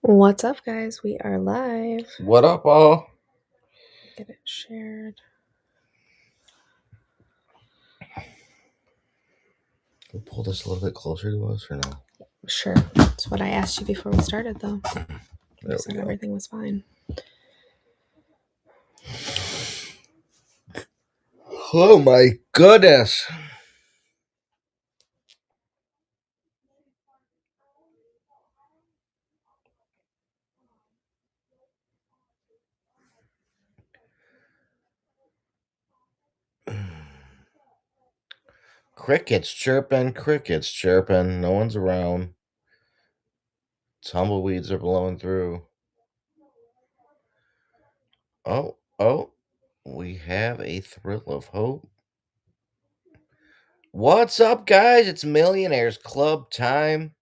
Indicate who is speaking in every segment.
Speaker 1: What's up, guys? We are live.
Speaker 2: What up, all?
Speaker 1: Get it shared.
Speaker 2: Can we pull this a little bit closer to us or no?
Speaker 1: Sure. That's what I asked you before we started, though. You said everything was fine.
Speaker 2: Oh my goodness. Crickets chirping, No one's around. Tumbleweeds are blowing through. Oh, we have a thrill of hope. What's up, guys? It's Millionaires Club time.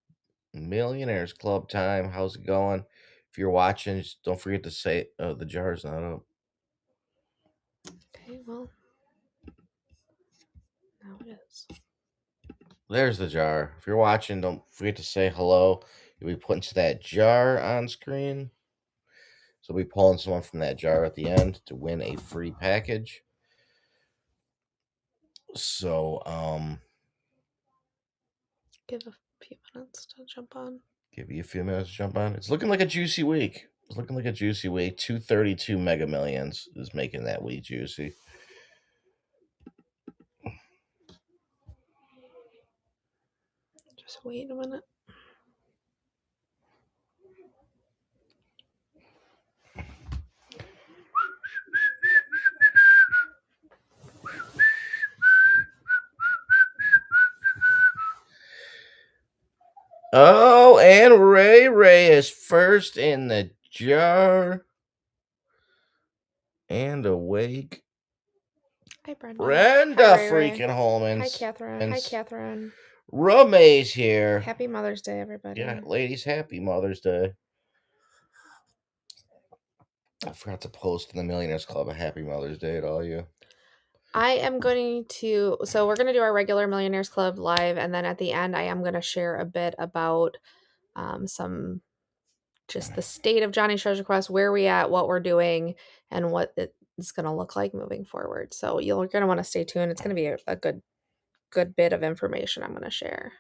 Speaker 2: Millionaires Club time. How's it going? If you're watching, just don't forget to say the jar's not up.
Speaker 1: Okay, well, now it is.
Speaker 2: There's the jar. If you're watching, don't forget to say hello. You'll be put into that jar on screen. So we'll be pulling someone from that jar at the end to win a free package. So,
Speaker 1: Give a few minutes to jump on.
Speaker 2: give you a few minutes to jump on. It's looking like a juicy week. 232 Mega Millions is making that week juicy.
Speaker 1: Just wait a minute.
Speaker 2: Oh, and Ray is first in the jar. And awake.
Speaker 1: Hi, Brenda.
Speaker 2: Brenda
Speaker 1: Hi,
Speaker 2: freaking Holmans.
Speaker 1: Hi, Catherine. Hi, Catherine.
Speaker 2: Rumay's here.
Speaker 1: Happy Mother's Day, everybody.
Speaker 2: Yeah, ladies, happy Mother's Day. I forgot to post in the Millionaires Club a happy Mother's Day to all you.
Speaker 1: I am going to, so we're going to do our regular Millionaires Club live, and then at the end, I am going to share a bit about some just the state of Johnny's Treasure Quest, where we at, what we're doing, and what it's going to look like moving forward. So you're going to want to stay tuned. It's going to be a good bit of information I'm going to share.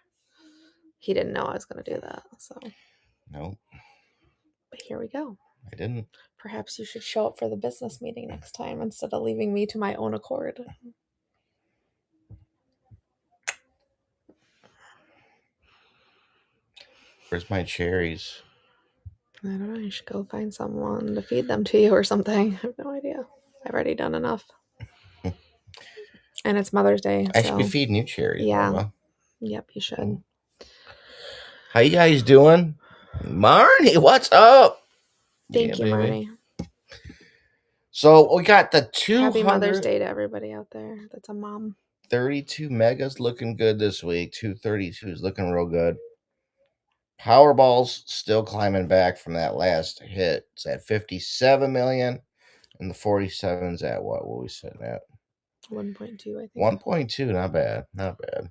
Speaker 1: He didn't know I was going to do that, so.
Speaker 2: No.
Speaker 1: But here we go.
Speaker 2: I didn't.
Speaker 1: Perhaps you should show up for the business meeting next time instead of leaving me to my own accord.
Speaker 2: Where's my cherries?
Speaker 1: I don't know. You should go find someone to feed them to you or something. I have no idea. I've already done enough. And it's Mother's Day.
Speaker 2: I should be feeding you cherries,
Speaker 1: yeah.
Speaker 2: Mama.
Speaker 1: Yep, you should.
Speaker 2: How you guys doing? Marnie, what's up?
Speaker 1: Thank you, Marnie.
Speaker 2: So we got the 200.
Speaker 1: Happy Mother's Day to everybody out there that's a mom.
Speaker 2: 32 megas looking good this week. 232 is looking real good. Powerball's still climbing back from that last hit. It's at 57 million. And the 47's at what? What are we sitting at?
Speaker 1: 1.2, I think.
Speaker 2: 1.2, not bad. Not bad.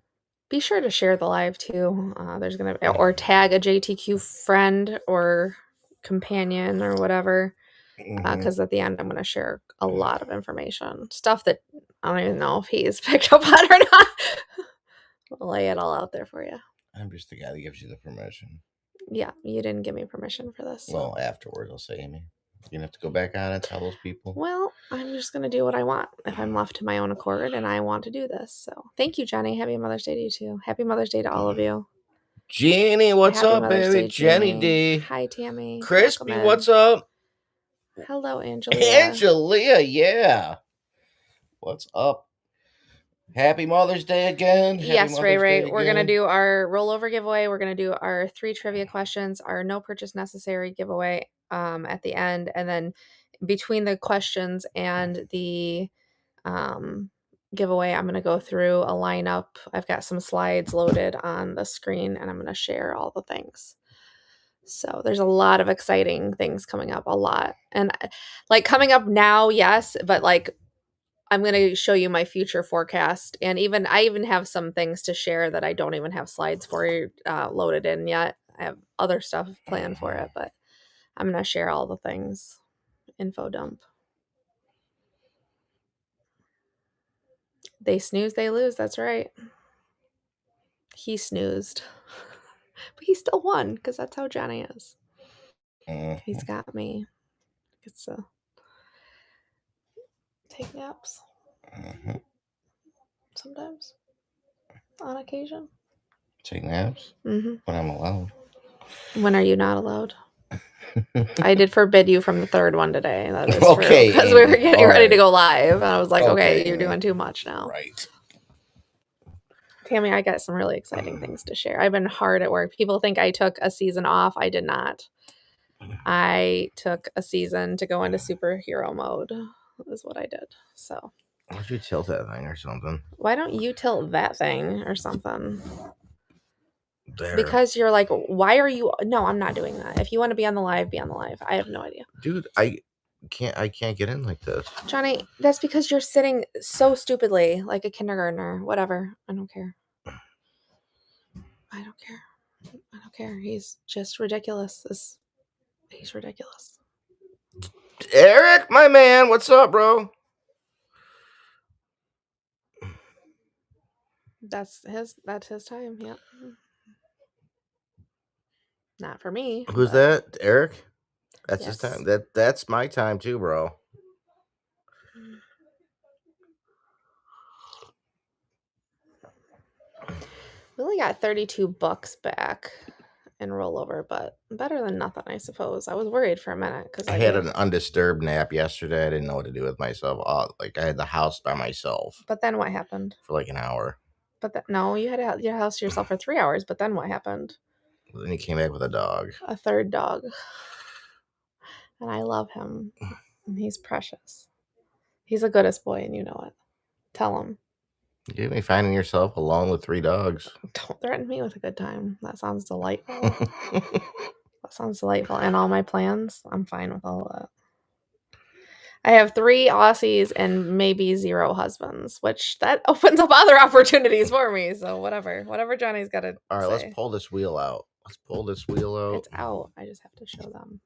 Speaker 1: Be sure to share the live too. There's gonna be, or tag a JTQ friend or companion or whatever. Because at the end I'm gonna share a lot of information. Stuff that I don't even know if he's picked up on or not. I'll lay it all out there for you.
Speaker 2: I'm just the guy that gives you the permission.
Speaker 1: Yeah, you didn't give me permission for this.
Speaker 2: So. Well, afterwards I'll say, Amy, you're gonna have to go back on and tell those people.
Speaker 1: Well, I'm just gonna do what I want if I'm left to my own accord and I want to do this. So thank you, Jenny. Happy Mother's Day to you too. Happy Mother's Day to all of you.
Speaker 2: Jenny, what's
Speaker 1: Happy
Speaker 2: up,
Speaker 1: Mother's
Speaker 2: baby?
Speaker 1: Day,
Speaker 2: Jenny D.
Speaker 1: Hi, Tammy.
Speaker 2: Crispy, what's up?
Speaker 1: Hello, Angelia.
Speaker 2: Angelia, yeah. What's up? Happy Mother's Day again.
Speaker 1: Yes, Ray. We're going to do our rollover giveaway. We're going to do our 3 trivia questions, our no purchase necessary giveaway at the end. And then between the questions and the giveaway, I'm going to go through a lineup. I've got some slides loaded on the screen and I'm going to share all the things. So there's a lot of exciting things coming up, a lot. And like coming up now, yes, but like I'm going to show you my future forecast. And I even have some things to share that I don't even have slides for loaded in yet. I have other stuff planned for it, but I'm going to share all the things. Info dump. They snooze, they lose. That's right. He snoozed. But he still won because that's how Johnny is. He's got me. Gets to take naps sometimes, on occasion.
Speaker 2: Take naps?
Speaker 1: Mm-hmm.
Speaker 2: When I'm allowed.
Speaker 1: When are you not allowed? I did forbid you from the third one today. That is
Speaker 2: Okay,
Speaker 1: true. Because we were
Speaker 2: Amy.
Speaker 1: getting
Speaker 2: All
Speaker 1: ready to
Speaker 2: right.
Speaker 1: go live. And I was like, okay, you're
Speaker 2: Amy.
Speaker 1: doing too much now.
Speaker 2: Right.
Speaker 1: Tammy, I got some really exciting things to share. I've been hard at work. People think I took a season off. I did not. I took a season to go into superhero mode, is what I did. So,
Speaker 2: Why don't you tilt that thing or something?
Speaker 1: why don't you tilt that thing or something?
Speaker 2: There.
Speaker 1: Because you're like, why are you? No, I'm not doing that. If you want to be on the live, be on the live. I have no idea.
Speaker 2: Dude, I can't get in like this.
Speaker 1: Johnny, that's because you're sitting so stupidly like a kindergartner. Whatever. I don't care. I don't care. I don't care. He's just ridiculous. He's ridiculous.
Speaker 2: Eric, my man, what's up, bro?
Speaker 1: That's his time. Yep. Not for me.
Speaker 2: Who's
Speaker 1: but
Speaker 2: that? Eric? That's his
Speaker 1: yes.
Speaker 2: time. That's my time too, bro.
Speaker 1: We only got 32 bucks back in rollover, but better than nothing, I suppose. I was worried for a minute because
Speaker 2: I had an undisturbed nap yesterday. I didn't know what to do with myself. Like I had the house by myself
Speaker 1: But then what happened?
Speaker 2: for like an hour.
Speaker 1: But no, you had your house to yourself for 3 hours. But then what happened?
Speaker 2: Then he came back with a dog.
Speaker 1: A third dog, and I love him. And he's precious. He's the goodest boy, and you know it. Tell him.
Speaker 2: You be finding yourself alone with 3 dogs.
Speaker 1: Don't threaten me with a good time. That sounds delightful. That sounds delightful. And all my plans, I'm fine with all of that. I have 3 Aussies and maybe 0 husbands, which that opens up other opportunities for me. So whatever Johnny's got to
Speaker 2: All right,
Speaker 1: say.
Speaker 2: let's pull this wheel out. Let's pull this wheel out.
Speaker 1: It's out. I just have to show them.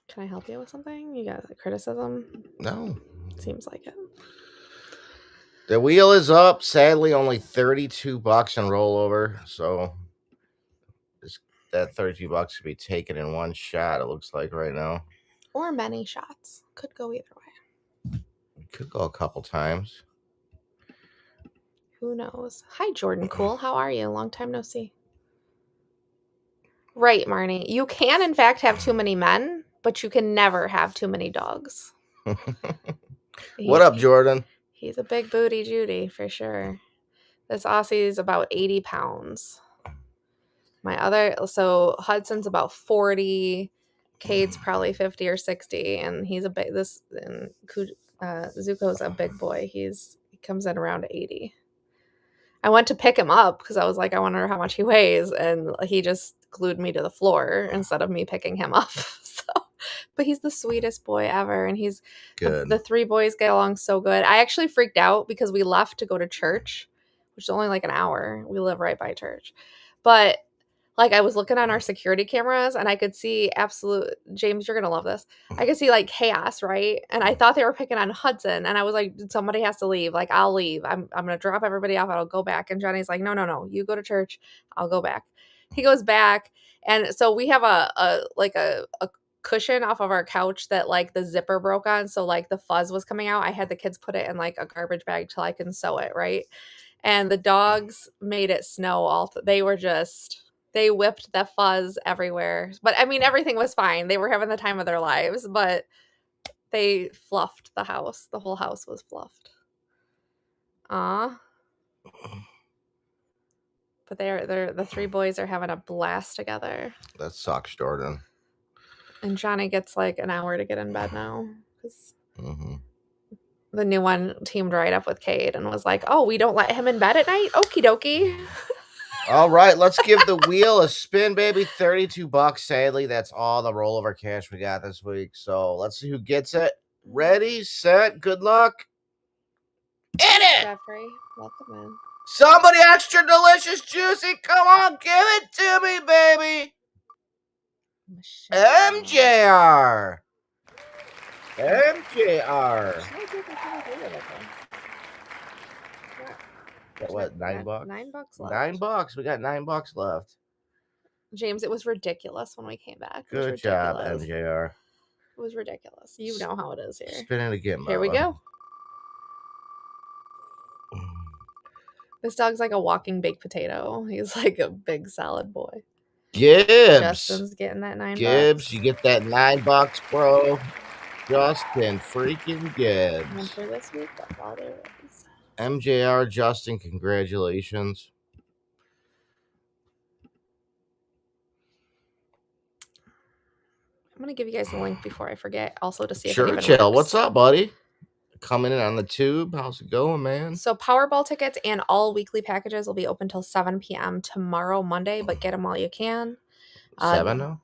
Speaker 1: Can I help you with something? You got a criticism?
Speaker 2: No.
Speaker 1: Seems like it.
Speaker 2: The wheel is up. Sadly, only 32 bucks in rollover. So that 32 bucks could be taken in one shot, it looks like right now.
Speaker 1: Or many shots. Could go either way.
Speaker 2: Could go a couple times.
Speaker 1: Who knows? Hi, Jordan Cool. How are you? Long time no see. Right, Marnie. You can, in fact, have too many men, but you can never have too many dogs.
Speaker 2: What up, Jordan?
Speaker 1: He's a big booty Judy, for sure. This Aussie is about 80 pounds. So Hudson's about 40. Cade's probably 50 or 60. And he's Zuko's a big boy. He comes in around 80. I went to pick him up because I was like, I wonder how much he weighs. And he just glued me to the floor instead of me picking him up. But he's the sweetest boy ever. And he's good. The 3 boys get along so good. I actually freaked out because we left to go to church, which is only like an hour. We live right by church. But like I was looking on our security cameras and I could see James, you're going to love this. I could see like chaos, right? And I thought they were picking on Hudson. And I was like, somebody has to leave. Like, I'll leave. I'm going to drop everybody off and I'll go back. And Johnny's like, no. You go to church. I'll go back. He goes back. And so we have a cushion off of our couch that like the zipper broke on. So like the fuzz was coming out. I had the kids put it in like a garbage bag till I can sew it, right? And the dogs made it snow they whipped the fuzz everywhere. But I mean, everything was fine. They were having the time of their lives, but they fluffed the house. The whole house was fluffed. But they're the 3 boys are having a blast together.
Speaker 2: That sucks, Jordan.
Speaker 1: And Johnny gets like an hour to get in bed now because the new one teamed right up with Cade and was like, "Oh, we don't let him in bed at night? Okie dokie."
Speaker 2: All right, let's give the wheel a spin, baby. 32 bucks. Sadly, that's all the rollover cash we got this week. So let's see who gets it. Ready, set, good luck. In it!
Speaker 1: Jeffrey, welcome in.
Speaker 2: Somebody extra delicious juicy. Come on, give it to me, baby.
Speaker 1: Michelle.
Speaker 2: MJR. MJR.
Speaker 1: Should I do that? How do I do with it, though?
Speaker 2: Got
Speaker 1: Yeah,
Speaker 2: what, $9?
Speaker 1: $9 left.
Speaker 2: $9. We got $9 left.
Speaker 1: James, it was ridiculous when we came back. It was
Speaker 2: Good job,
Speaker 1: ridiculous.
Speaker 2: MJR.
Speaker 1: It was ridiculous. You know how it is here.
Speaker 2: Spin it again,
Speaker 1: Here we
Speaker 2: Bubba.
Speaker 1: go. This dog's like a walking baked potato. He's like a big salad boy.
Speaker 2: Gibbs.
Speaker 1: Justin's getting that $9.
Speaker 2: Gibbs, you get that $9, bro. Justin freaking Gibbs.
Speaker 1: And for this week, that's all there is.
Speaker 2: MJR, Justin, congratulations.
Speaker 1: I'm gonna give you guys the link before I forget. Also to see if
Speaker 2: Churchill,
Speaker 1: it even works.
Speaker 2: what's up, buddy? Coming in on the tube. How's it going, man?
Speaker 1: So Powerball tickets and all weekly packages will be open till 7 p.m. tomorrow, Monday, but get them while you can.
Speaker 2: 7 now?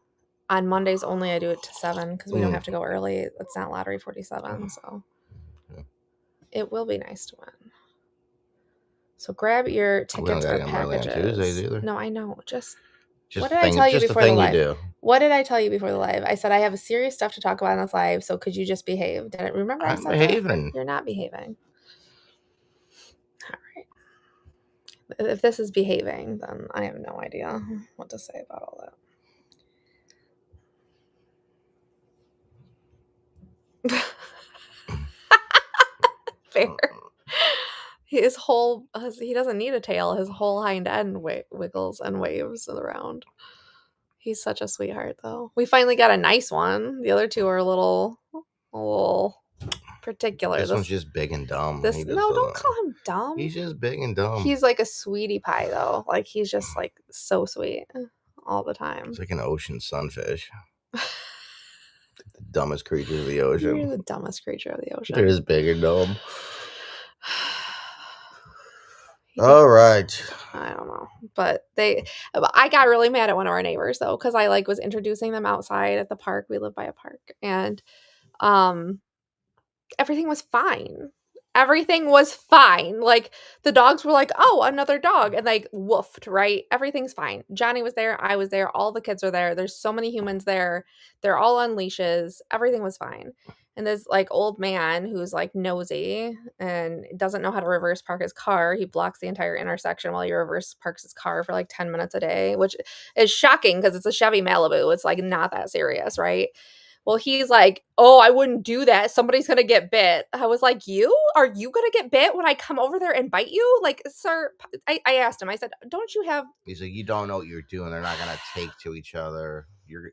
Speaker 1: On Mondays only, I do it to 7 because we don't have to go early. It's not Lottery 47, so it will be nice to win. So grab your tickets or packages. No, I know. Just what did I tell you before the live? What did I tell you before the live? I said I have serious stuff to talk about in this live, so could you just behave? Did I remember? I said behaving. That? You're not behaving. All right. If this is behaving, then I have no idea what to say about all that. Fair. His whole, he doesn't need a tail. His whole hind end wiggles and waves around. He's such a sweetheart, though. We finally got a nice one. The other two are a little particular.
Speaker 2: This one's just big and dumb.
Speaker 1: No, don't call him dumb.
Speaker 2: He's just big and dumb.
Speaker 1: He's like a sweetie pie, though. Like, he's just, like, so sweet all the time.
Speaker 2: He's like an ocean sunfish. The dumbest creature of the ocean.
Speaker 1: You're the dumbest creature of the ocean.
Speaker 2: They're just big and dumb. All right.
Speaker 1: I don't know, but I got really mad at one of our neighbors though, because I was introducing them outside at the park. We live by a park, and everything was fine. Everything was fine. Like, the dogs were like, oh, another dog, and like woofed, right? Everything's fine. Johnny was there, I was there, all the kids are there. There's so many humans there. They're all on leashes. Everything was fine. And this like old man who's like nosy and doesn't know how to reverse park his car. He blocks the entire intersection while he reverse parks his car for like 10 minutes a day, which is shocking because it's a Chevy Malibu. It's like not that serious, right? Well, he's like, oh, I wouldn't do that. Somebody's going to get bit. I was like, you? Are you going to get bit when I come over there and bite you? Like, sir, I asked him, I said, don't you have...
Speaker 2: He's like, you don't know what you're doing. They're not going to take to each other.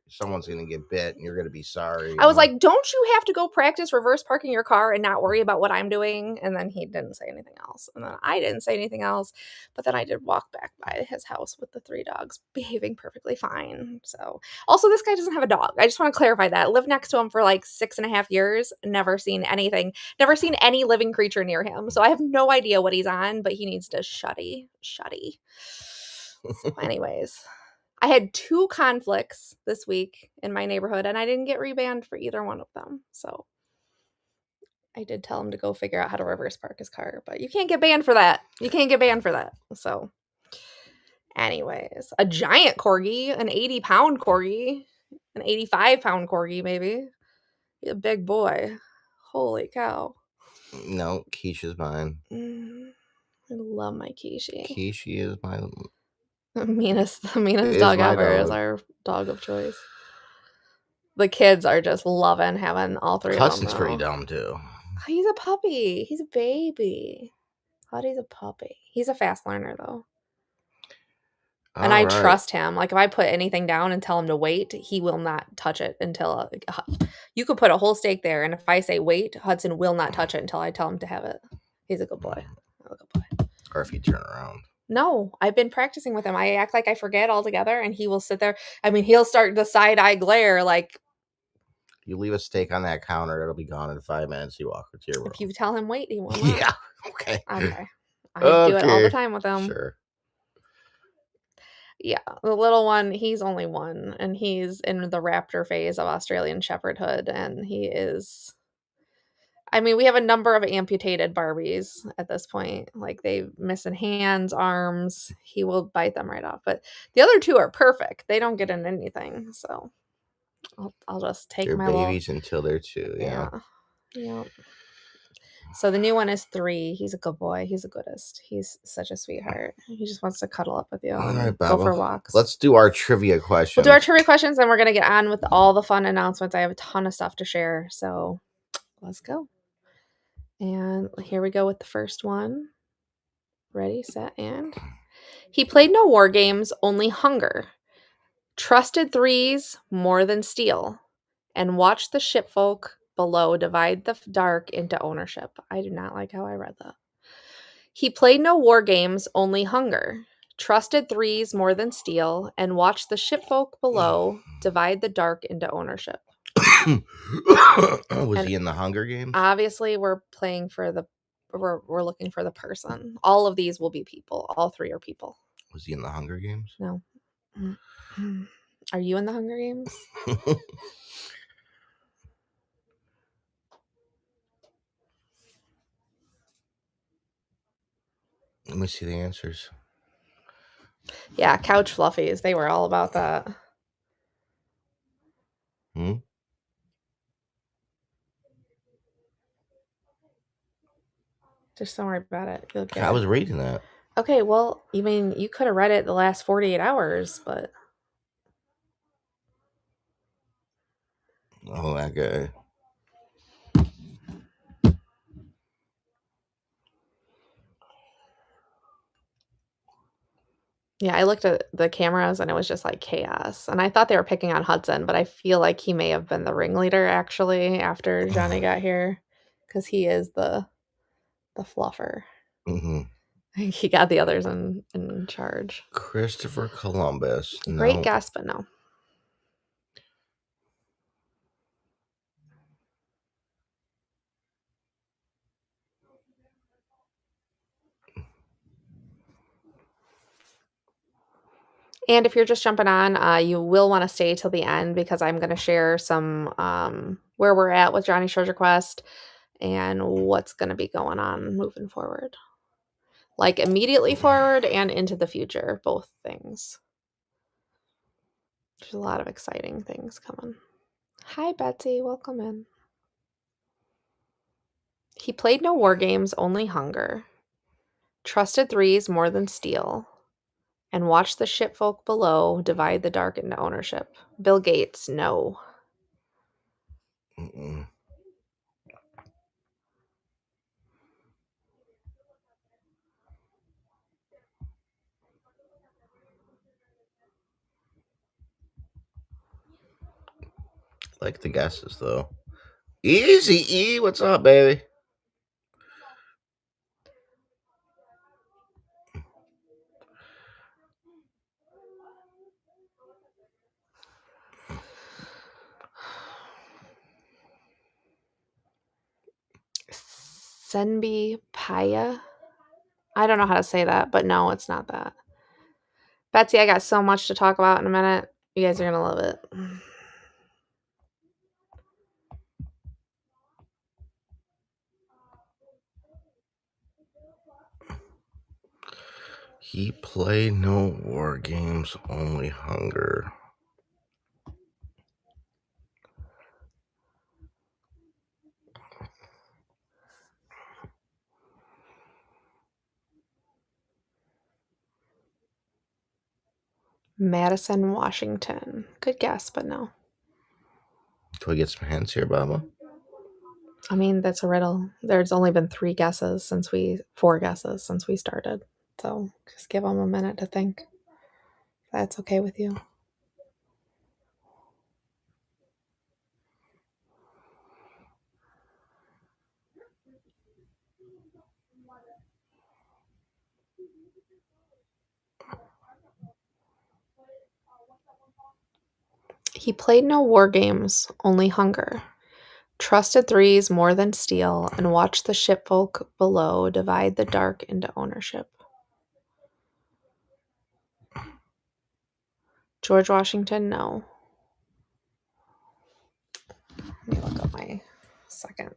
Speaker 2: Someone's going to get bit and you're going to be sorry.
Speaker 1: I was like, don't you have to go practice reverse parking your car and not worry about what I'm doing? And then he didn't say anything else. And then I didn't say anything else. But then I did walk back by his house with the 3 dogs behaving perfectly fine. So also, this guy doesn't have a dog. I just want to clarify that. Lived next to him for like 6.5 years. Never seen anything. Never seen any living creature near him. So I have no idea what he's on, but he needs to shutty. So anyways, I had 2 conflicts this week in my neighborhood, and I didn't get rebanned for either one of them. So I did tell him to go figure out how to reverse park his car, but you can't get banned for that. So anyways, a giant corgi, an 80-pound corgi, an 85-pound corgi, maybe. He's a big boy. Holy cow.
Speaker 2: No, Keisha's mine.
Speaker 1: I love my Kishi.
Speaker 2: Kishi is my...
Speaker 1: The meanest dog ever is our dog of choice. The kids are just loving having all 3 of them.
Speaker 2: Hudson's pretty dumb, too.
Speaker 1: He's a puppy. He's a baby. Huddy's a puppy. He's a fast learner, though. And I trust him. Like, if I put anything down and tell him to wait, he will not touch it until... you could put a whole steak there, and if I say wait, Hudson will not touch it until I tell him to have it. He's a good boy.
Speaker 2: Or if you turn around.
Speaker 1: No, I've been practicing with him. I act like I forget altogether, and he will sit there. I mean, he'll start the side-eye glare, like...
Speaker 2: You leave a steak on that counter, it'll be gone in 5 minutes. You walk to your room.
Speaker 1: If you tell him wait, he will not.
Speaker 2: Yeah, okay.
Speaker 1: I do it all the time with him.
Speaker 2: Sure.
Speaker 1: Yeah, the little one, he's only 1, and he's in the raptor phase of Australian Shepherdhood, and he is... I mean, we have a number of amputated Barbies at this point. Like they missing hands, arms. He will bite them right off. But the other two are perfect. They don't get in anything. So I'll just take
Speaker 2: They're
Speaker 1: my little
Speaker 2: babies until they're 2, yeah.
Speaker 1: yeah. So the new one is 3. He's a good boy. He's the goodest. He's such a sweetheart. He just wants to cuddle up with you
Speaker 2: All right,
Speaker 1: and go for
Speaker 2: Baba.
Speaker 1: walks.
Speaker 2: Let's do our trivia
Speaker 1: We'll do our
Speaker 2: questions.
Speaker 1: trivia questions, and we're gonna get on with all the fun announcements. I have a ton of stuff to share. So let's go. And here we go with the first one. Ready, set, and he played no war games, only hunger. Trusted threes more than steel, and watched the shipfolk below divide the dark into ownership. I do not like how I read that. He played no war games, only hunger. Trusted threes more than steel, and watched the shipfolk below divide the dark into ownership.
Speaker 2: Was
Speaker 1: And
Speaker 2: he in the Hunger Games?
Speaker 1: obviously, we're looking for the person. All of these will be people. All 3 are people.
Speaker 2: Was he in the Hunger Games?
Speaker 1: No. Are you in the Hunger Games?
Speaker 2: Let me see the answers.
Speaker 1: Yeah, couch fluffies. They were all about that.
Speaker 2: Hmm?
Speaker 1: Just don't worry about it. You'll get
Speaker 2: I was
Speaker 1: it.
Speaker 2: reading that.
Speaker 1: Okay, well, you mean you could have read it the last 48 hours, but
Speaker 2: Oh, that guy.
Speaker 1: yeah, I looked at the cameras and it was just like chaos. And I thought they were picking on Hudson, but I feel like he may have been the ringleader actually after Johnny got here because he is the fluffer.
Speaker 2: Mm-hmm.
Speaker 1: He got the others in charge.
Speaker 2: Christopher Columbus.
Speaker 1: Great
Speaker 2: No.
Speaker 1: guess, but no. And if you're just jumping on, you will want to stay till the end because I'm going to share some where we're at with Johnny's Treasure Quest and what's going to be going on moving forward. Like immediately forward and into the future, both things. There's a lot of exciting things coming. Hi, Betsy. Welcome in. He played no war games, only hunger. Trusted threes more than steel. And watched the shipfolk below divide the dark into ownership. Bill Gates, no.
Speaker 2: Mm-mm. Like the guesses, though. Easy E. What's up, baby?
Speaker 1: Senbi Paya. I don't know how to say that, but no, it's not that. Betsy, I got so much to talk about in a minute. You guys are going to love it.
Speaker 2: He played no war games, only hunger.
Speaker 1: Madison, Washington. Good guess, but no.
Speaker 2: Can we get some hints here, Baba?
Speaker 1: I mean, that's a riddle. There's only been 4 guesses since we started. So just give them a minute to think. If that's okay with you. He played no war games, only hunger. Trusted threes more than steel, and watched the shipfolk below divide the dark into ownership. George Washington, no. Let me look up my second.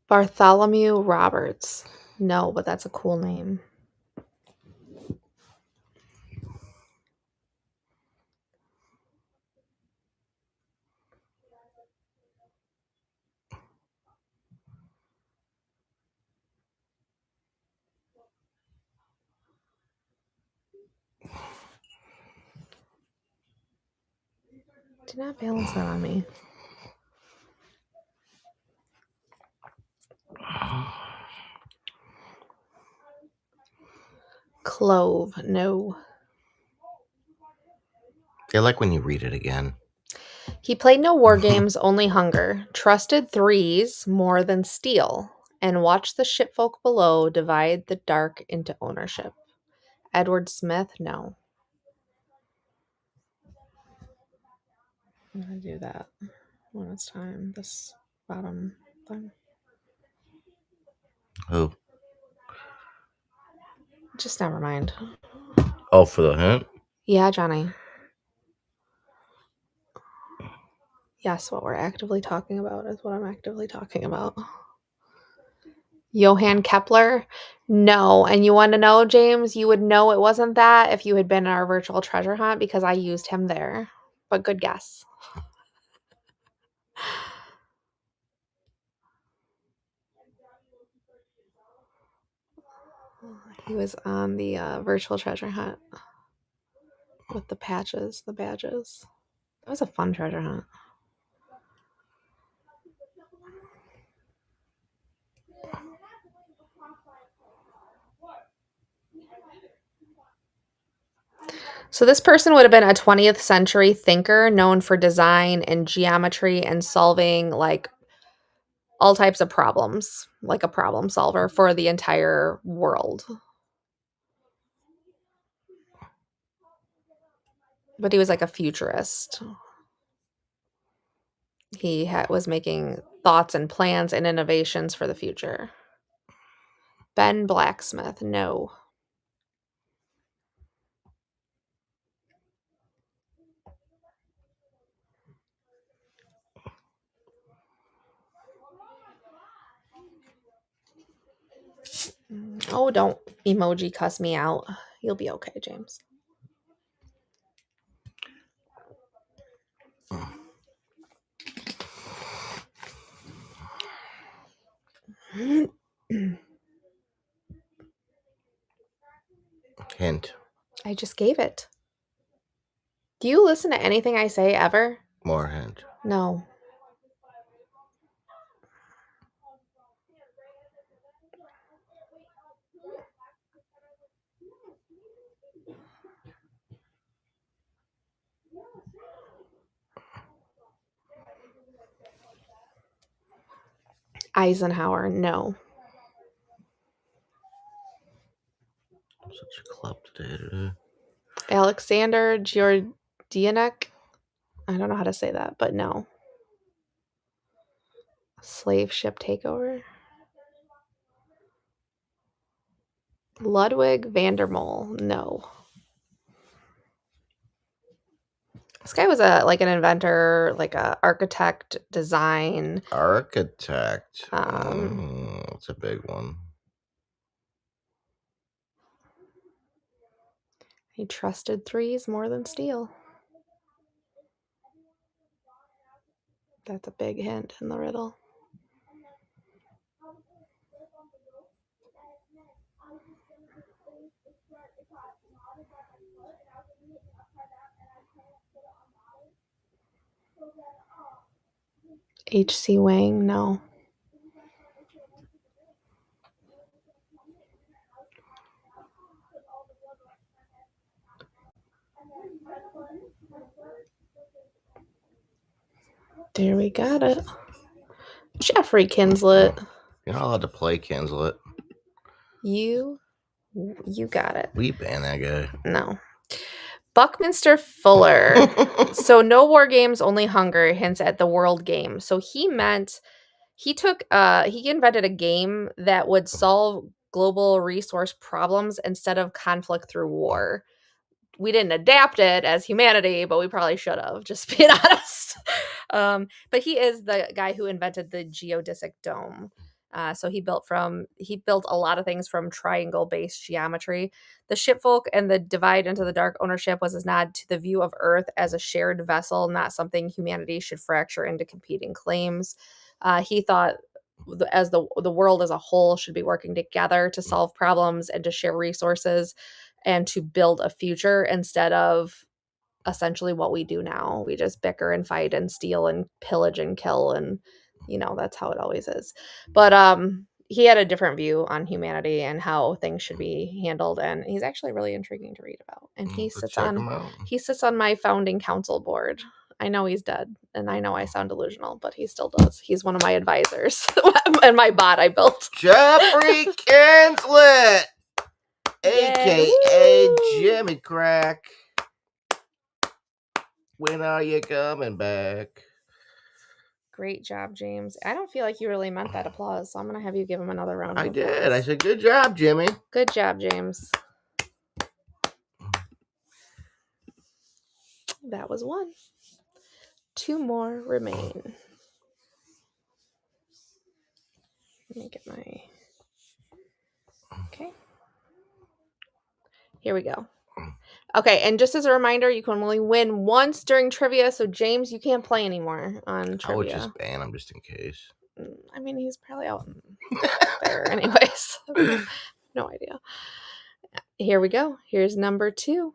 Speaker 1: Bartholomew Roberts. No, but that's a cool name. Do not balance that on me. Clove. No.
Speaker 2: I like when you read it again.
Speaker 1: He played no war games, only hunger. Trusted threes more than steel. And watched the shipfolk below divide the dark into ownership. Edward Smith. No. I'm going to do that when it's time. This bottom thing.
Speaker 2: Who?
Speaker 1: Just never mind.
Speaker 2: Oh, for the hint?
Speaker 1: Yeah, Johnny. Yes, what we're actively talking about is what I'm actively talking about. Johann Kepler? No. And you want to know, James, you would know it wasn't that if you had been in our virtual treasure hunt because I used him there. But good guess. He was on the virtual treasure hunt with the patches, the badges. That was a fun treasure hunt. So this person would have been a 20th century thinker known for design and geometry and solving like all types of problems, like a problem solver for the entire world. But he was like a futurist. He was making thoughts and plans and innovations for the future. Ben Blacksmith, no. Oh, don't emoji cuss me out. You'll be okay, James.
Speaker 2: Hint.
Speaker 1: I just gave it. Do you listen to anything I say ever?
Speaker 2: More hint.
Speaker 1: No. Eisenhower, no.
Speaker 2: Such a club today.
Speaker 1: Alexander Georgianek, I don't know how to say that, but no. Slave ship takeover. Ludwig Vandermole, no. This guy was an inventor, like a architect, design.
Speaker 2: Architect.
Speaker 1: Um,
Speaker 2: That's a big one.
Speaker 1: He trusted threes more than steel. That's a big hint in the riddle. H.C. Wang, no. There we got it. Jeffrey Kinslet.
Speaker 2: You're not allowed to play Kinslet.
Speaker 1: You got it.
Speaker 2: We ban that guy.
Speaker 1: No. Buckminster Fuller. So no war games, only hunger hints at the world game. So he invented a game that would solve global resource problems instead of conflict through war. We didn't adapt it as humanity, but we probably should have, just being honest. But he is the guy who invented the geodesic dome. So he built a lot of things from triangle-based geometry. The shipfolk and the divide into the dark ownership was his nod to the view of Earth as a shared vessel, not something humanity should fracture into competing claims. He thought as the world as a whole should be working together to solve problems and to share resources and to build a future instead of essentially what we do now. We just bicker and fight and steal and pillage and kill, and that's how it always is. But he had a different view on humanity and how things should be handled, and he's actually really intriguing to read about. And he sits on my founding council board. I know he's dead, and I know I sound delusional, but he still does. He's one of my advisors and my bot I built.
Speaker 2: Jeffrey Kinslet,
Speaker 1: Yay.
Speaker 2: aka
Speaker 1: Woo!
Speaker 2: Jimmy Crack. When are you coming back?
Speaker 1: Great job, James. I don't feel like you really meant that applause, so I'm going to have you give him another round of applause.
Speaker 2: I did. I said, good job, Jimmy.
Speaker 1: Good job, James. That was one. 2 more remain. Let me get my... Okay. Here we go. Okay, and just as a reminder, you can only win once during trivia, so James, you can't play anymore on trivia.
Speaker 2: I would just ban him just in case.
Speaker 1: I mean, he's probably out there anyways. No idea. Here we go. Here's number 2.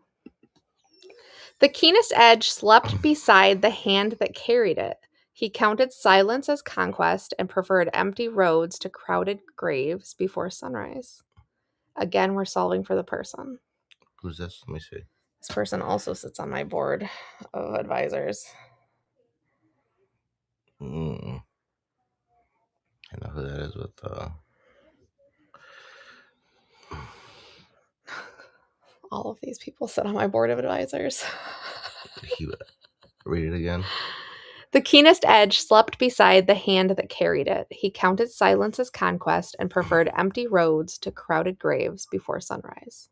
Speaker 1: The keenest edge slept beside the hand that carried it. He counted silence as conquest and preferred empty roads to crowded graves before sunrise. Again, we're solving for the person.
Speaker 2: Who's this? Let me see.
Speaker 1: This person also sits on my board of advisors.
Speaker 2: I know who that is with
Speaker 1: All of these people sit on my board of advisors.
Speaker 2: Read it again.
Speaker 1: The keenest edge slept beside the hand that carried it. He counted silence as conquest and preferred empty roads to crowded graves before sunrise.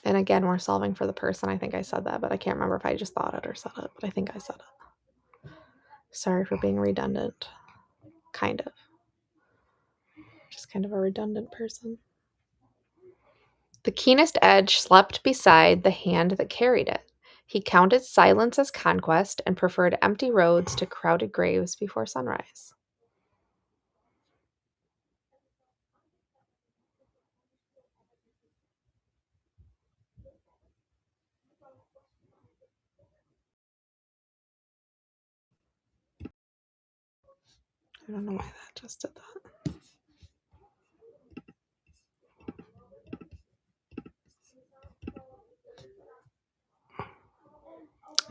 Speaker 1: And again, we're solving for the person. I think I said that, but I can't remember if I just thought it or said it, but I think I said it. Sorry for being redundant. Kind of. Just kind of a redundant person. The keenest edge slept beside the hand that carried it. He counted silence as conquest and preferred empty roads to crowded graves before sunrise. I don't know why that just did that.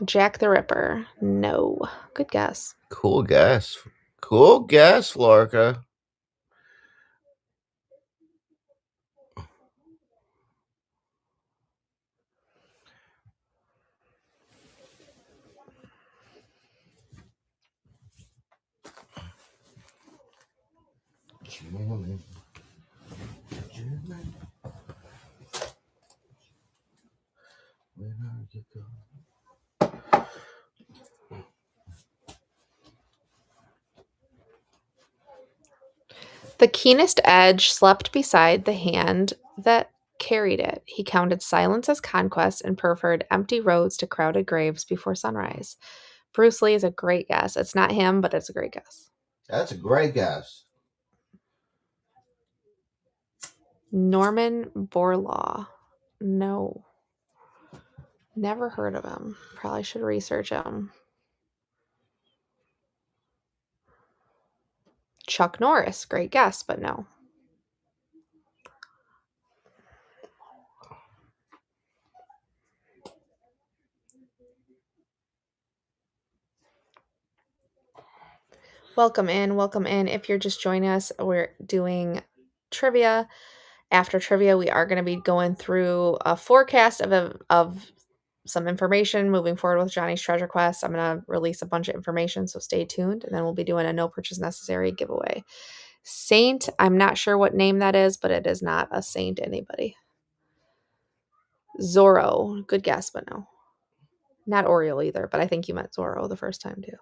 Speaker 1: Jack the Ripper. No. Good guess.
Speaker 2: Cool guess. Cool guess, Lorca. Jimmy. Where are you going?
Speaker 1: The keenest edge slept beside the hand that carried it. He counted silence as conquest and preferred empty roads to crowded graves before sunrise. Bruce Lee is a great guess. It's not him, but it's a great guess.
Speaker 2: That's a great guess.
Speaker 1: Norman Borlaug. No. Never heard of him. Probably should research him. Chuck Norris. Great guess, but no. Welcome in. Welcome in. If you're just joining us, we're doing trivia. After trivia, we are going to be going through a forecast of some information moving forward with Johnny's Treasure Quest. I'm going to release a bunch of information, so stay tuned. And then we'll be doing a no purchase necessary giveaway. Saint, I'm not sure what name that is, but it is not a saint anybody. Zorro. Good guess, but no. Not Oriole either, but I think you meant Zorro the first time too.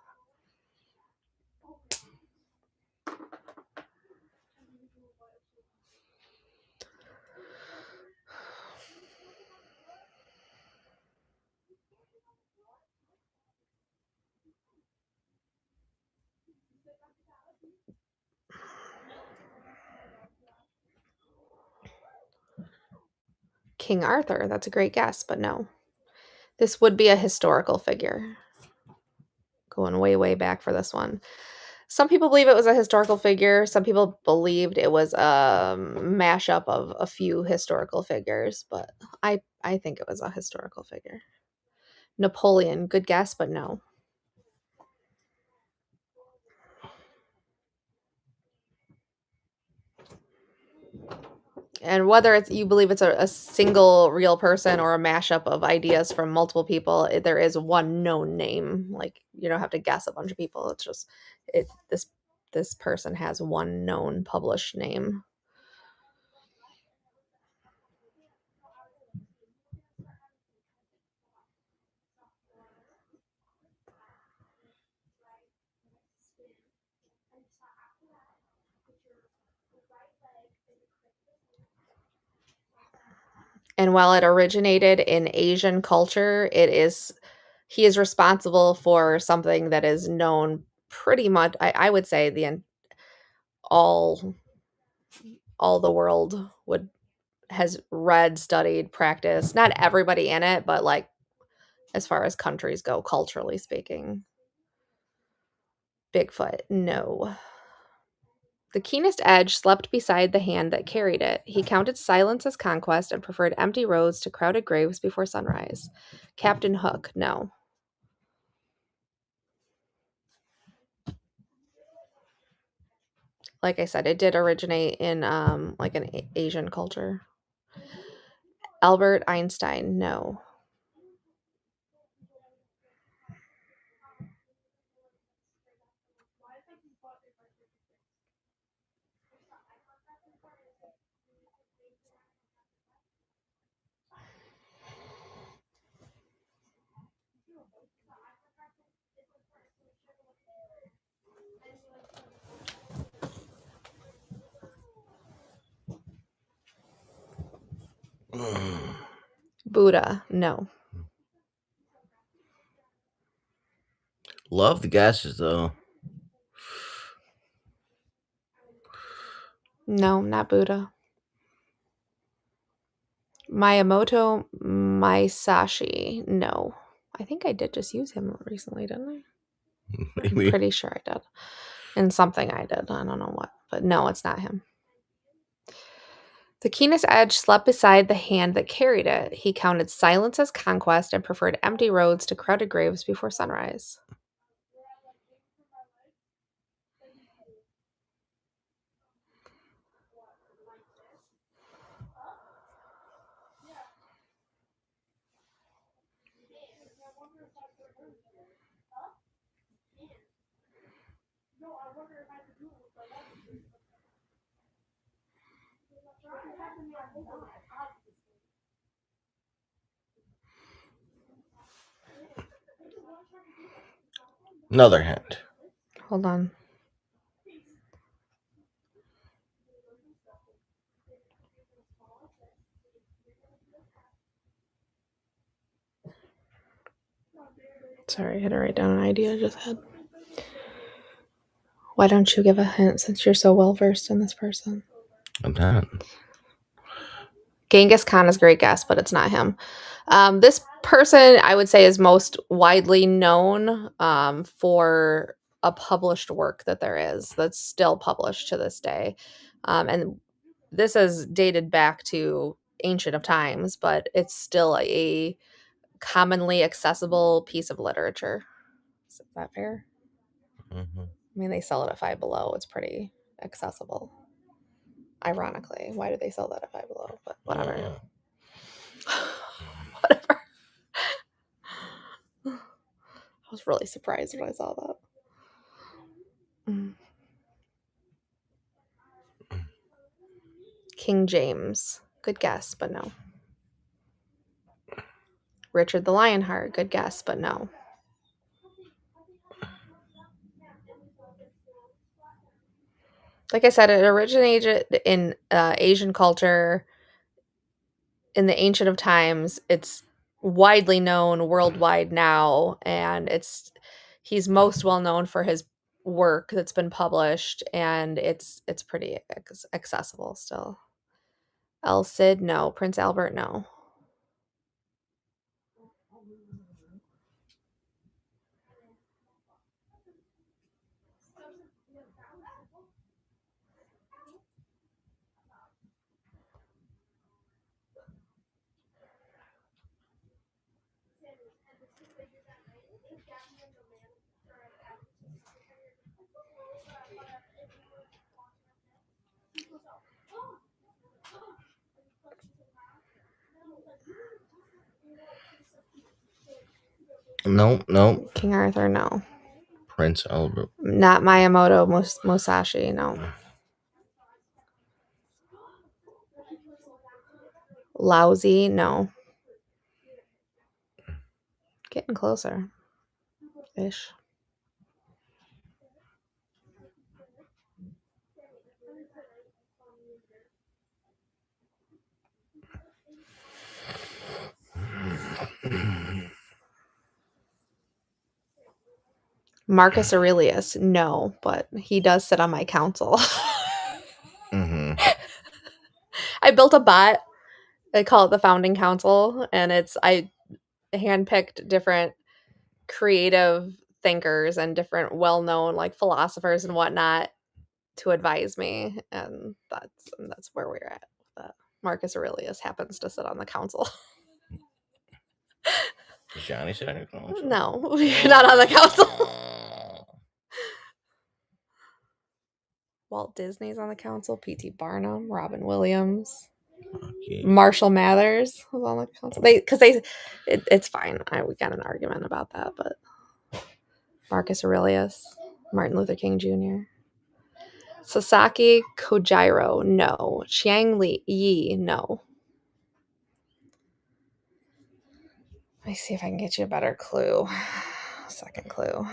Speaker 1: King Arthur. That's a great guess, but no. This would be a historical figure. Going way, way back for this one. Some people believe it was a historical figure. Some people believed it was a mashup of a few historical figures, but I think it was a historical figure. Napoleon. Good guess, but no. And whether it's you believe it's a single real person or a mashup of ideas from multiple people, there is one known name. Like you don't have to guess a bunch of people. It's just this person has one known published name. And while it originated in Asian culture, he is responsible for something that is known pretty much. I would say all all the world would has read, studied, practiced. Not everybody in it, but like as far as countries go, culturally speaking. Bigfoot, no. The keenest edge slept beside the hand that carried it. He counted silence as conquest and preferred empty roads to crowded graves before sunrise. Captain Hook, no. Like I said, it did originate in like an Asian culture. Albert Einstein, no. Buddha, no.
Speaker 2: Love the guesses though.
Speaker 1: No, not Buddha. Miyamoto Maisashi, no. I think I did just use him recently, didn't I? I'm
Speaker 2: Maybe.
Speaker 1: pretty sure I did. And something I did. I don't know what. But no, it's not him. The keenest edge slept beside the hand that carried it. He counted silence as conquest and preferred empty roads to crowded graves before sunrise.
Speaker 2: Another hint.
Speaker 1: Hold on. Sorry, I had to write down an idea I just had. Why don't you give a hint since you're so well versed in this person?
Speaker 2: I'm not.
Speaker 1: Genghis Khan is a great guess, but it's not him. This person I would say is most widely known for a published work that there is that's still published to this day. And this is dated back to ancient of times, but it's still a commonly accessible piece of literature. Is that fair?
Speaker 2: Hmm.
Speaker 1: I mean, they sell it at Five Below. It's pretty accessible. Ironically, why do they sell that at Five Below? But whatever.
Speaker 2: Uh,
Speaker 1: Whatever. I was really surprised when I saw that. Mm. King James. Good guess, but no. Richard the Lionheart. Good guess, but no. Like I said, it originated in Asian culture in the ancient of times. It's widely known worldwide now, and he's most well known for his work that's been published, and it's pretty accessible still. El Cid, no. Prince Albert, no.
Speaker 2: no, no.
Speaker 1: King Arthur, no.
Speaker 2: Prince Albert.
Speaker 1: Not Miyamoto Musashi, no. Lousy, no. Getting closer ish. Marcus Aurelius, no, but he does sit on my council.
Speaker 2: Hmm.
Speaker 1: I built a bot. I call it the Founding Council, and I handpicked different creative thinkers and different well-known like philosophers and whatnot to advise me, and that's where we're at with that. Marcus Aurelius happens to sit on the council.
Speaker 2: Does Johnny sit on your console?
Speaker 1: No, you're not on the council. Walt Disney's on the council. P.T. Barnum, Robin Williams,
Speaker 2: Okay.
Speaker 1: Marshall Mathers was on the council. It's fine. We got an argument about that, but Marcus Aurelius, Martin Luther King Jr., Sasaki Kojiro, no. Chiang Yi, no. Let me see if I can get you a better clue. Second clue.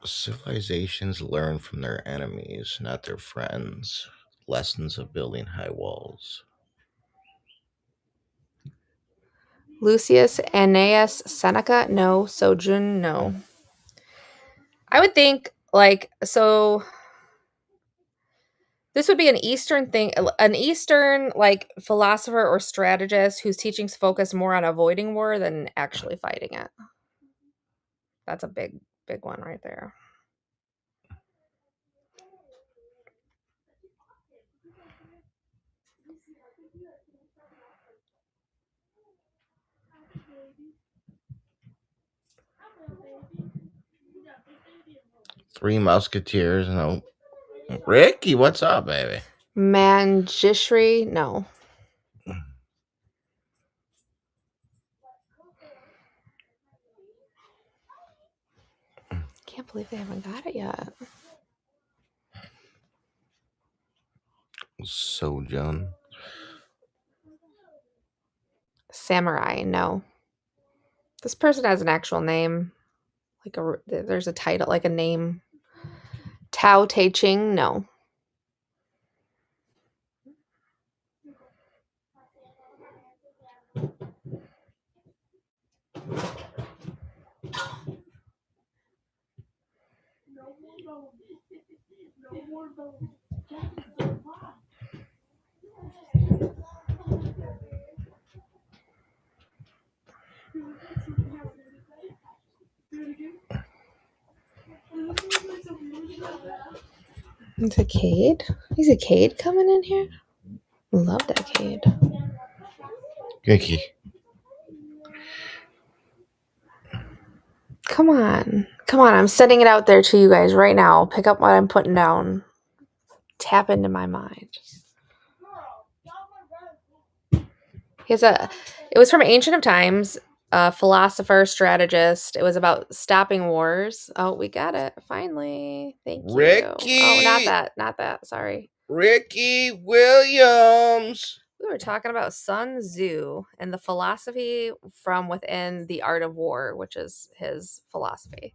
Speaker 2: Civilizations learn from their enemies, not their friends. Lessons of building high walls.
Speaker 1: Lucius Annaeus Seneca, no. Sojun, no. I would think this would be an Eastern like philosopher or strategist whose teachings focus more on avoiding war than actually fighting it. That's a big one right there.
Speaker 2: Three Musketeers. No. Ricky, what's up, baby?
Speaker 1: Manjushri, no. Can't believe they haven't got it yet.
Speaker 2: Sojun.
Speaker 1: Samurai, no. This person has an actual name. There's a title, like a name. Tao Te Ching, no. It's a Cade. Is a Cade coming in here? Love that Cade.
Speaker 2: Ricky.
Speaker 1: Come on. Come on. I'm sending it out there to you guys right now. Pick up what I'm putting down. Tap into my mind. It was from Ancient of Times, a philosopher, strategist. It was about stopping wars. Oh, we got it. Finally. Thank you.
Speaker 2: Ricky.
Speaker 1: Oh, not that. Not that. Sorry.
Speaker 2: Ricky Williams.
Speaker 1: We were talking about Sun Tzu and the philosophy from within the art of war, which is his philosophy.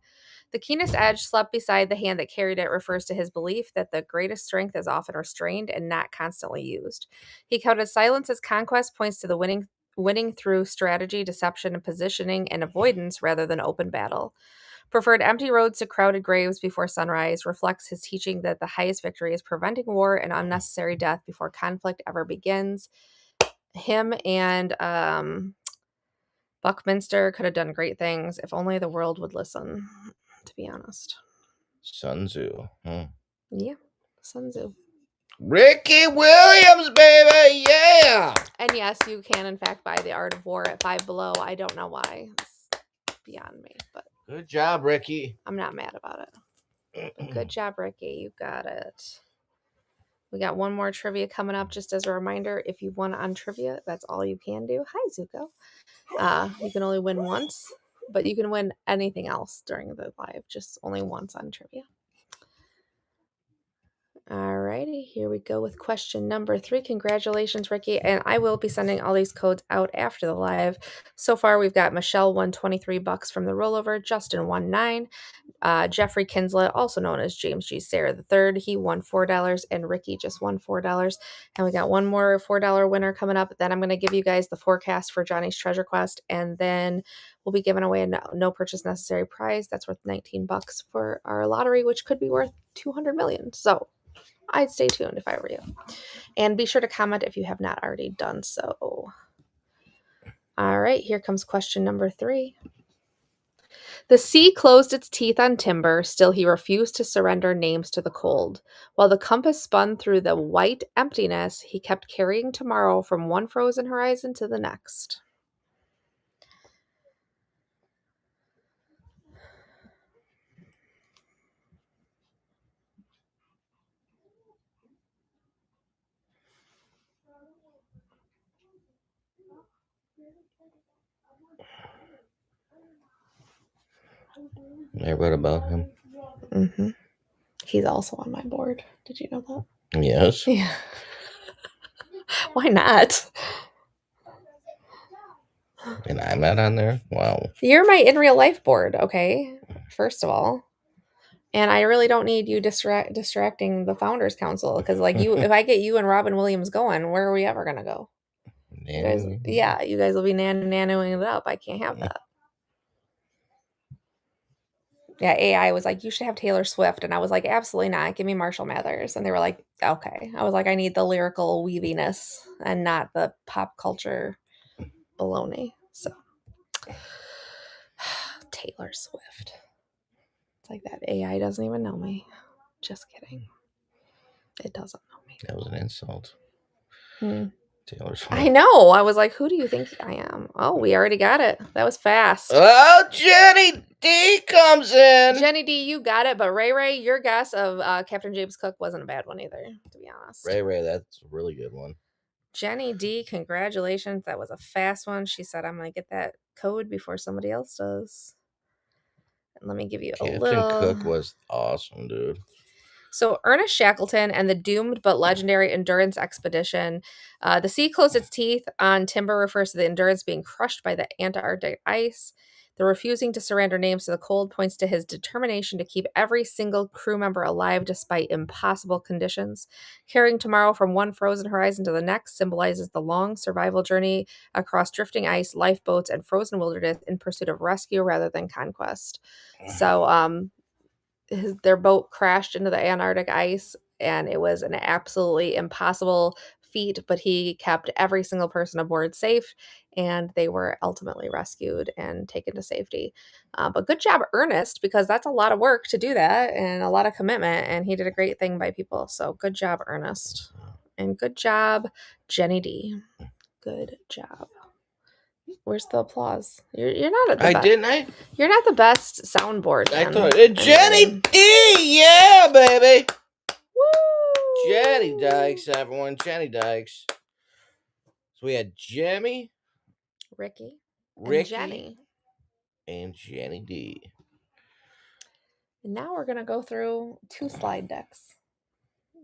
Speaker 1: The keenest edge slept beside the hand that carried it refers to his belief that the greatest strength is often restrained and not constantly used. He counted silence as conquest, points to the winning through strategy, deception, and positioning and avoidance rather than open battle. Preferred empty roads to crowded graves before sunrise, reflects his teaching that the highest victory is preventing war and unnecessary death before conflict ever begins. Him and Buckminster could have done great things if only the world would listen, to be honest.
Speaker 2: Sun Tzu.
Speaker 1: Yeah, Sun Tzu.
Speaker 2: Ricky Williams, baby, yeah.
Speaker 1: And yes, you can in fact buy The Art of War at Five Below. I don't know why. It's beyond me, but
Speaker 2: good job, Ricky.
Speaker 1: I'm not mad about it. But good job, Ricky. You got it. We got one more trivia coming up. Just as a reminder, if you won on trivia, that's all you can do. Hi, Zuko. You can only win once, but you can win anything else during the live, just only once on trivia. Alrighty, here we go with question number 3. Congratulations, Ricky. And I will be sending all these codes out after the live. So far, we've got Michelle won $23 from the rollover, Justin won $9. Jeffrey Kinslet, also known as James G. Sarah III, he won $4, and Ricky just won $4. And we got one more $4 winner coming up. Then I'm going to give you guys the forecast for Johnny's Treasure Quest, and then we'll be giving away a no purchase necessary prize that's worth $19 for our lottery, which could be worth $200 million. So I'd stay tuned if I were you. And be sure to comment if you have not already done so. All right, here comes question number 3. The sea closed its teeth on timber, still he refused to surrender names to the cold. While the compass spun through the white emptiness, he kept carrying tomorrow from one frozen horizon to the next.
Speaker 2: I read about him.
Speaker 1: Mm-hmm. He's also on my board. Did you know that?
Speaker 2: Yes.
Speaker 1: Yeah. Why not?
Speaker 2: And I'm not on there? Wow.
Speaker 1: You're my in real life board, okay? First of all. And I really don't need you distracting the Founders Council because, like, if I get you and Robin Williams going, where are we ever gonna go? You guys, yeah, you guys will be nanoing it up. I can't have that. Yeah, AI was like, you should have Taylor Swift, and I was like, absolutely not. Give me Marshall Mathers, and they were like, okay. I was like, I need the lyrical weaviness and not the pop culture baloney. So, Taylor Swift. It's like that AI doesn't even know me. Just kidding. It doesn't know me.
Speaker 2: That was an insult. Taylor Swift.
Speaker 1: I know. I was like, who do you think I am? Oh, we already got it. That was fast.
Speaker 2: Oh, Jenny D comes in.
Speaker 1: Jenny D, you got it. But Ray, your guess of Captain James Cook wasn't a bad one either, to be honest.
Speaker 2: Ray, that's a really good one.
Speaker 1: Jenny D, congratulations. That was a fast one. She said, I'm going to get that code before somebody else does. And let me give you a little.
Speaker 2: Captain Cook was awesome, dude.
Speaker 1: So Ernest Shackleton and the doomed but legendary Endurance expedition. The sea closed its teeth on timber refers to the Endurance being crushed by the Antarctic ice. The refusing to surrender names to the cold points to his determination to keep every single crew member alive despite impossible conditions. Carrying tomorrow from one frozen horizon to the next symbolizes the long survival journey across drifting ice, lifeboats, and frozen wilderness in pursuit of rescue rather than conquest. So, their boat crashed into the Antarctic ice, and it was an absolutely impossible feat, but he kept every single person aboard safe, and they were ultimately rescued and taken to safety. But good job, Ernest, because that's a lot of work to do that and a lot of commitment, and he did a great thing by people. So good job, Ernest. And good job, Jenny D. Good job. Where's the applause? You're not at the
Speaker 2: I
Speaker 1: best.
Speaker 2: didn't.
Speaker 1: You're not the best soundboard.
Speaker 2: I
Speaker 1: man.
Speaker 2: thought
Speaker 1: I'm
Speaker 2: Jenny
Speaker 1: getting-
Speaker 2: D. Yeah, baby.
Speaker 1: Woo!
Speaker 2: Jenny Dykes, everyone. Jenny Dykes. So we had Jimmy,
Speaker 1: Ricky, and
Speaker 2: Ricky,
Speaker 1: Jenny.
Speaker 2: and Jenny D.
Speaker 1: And now we're gonna go through 2 slide decks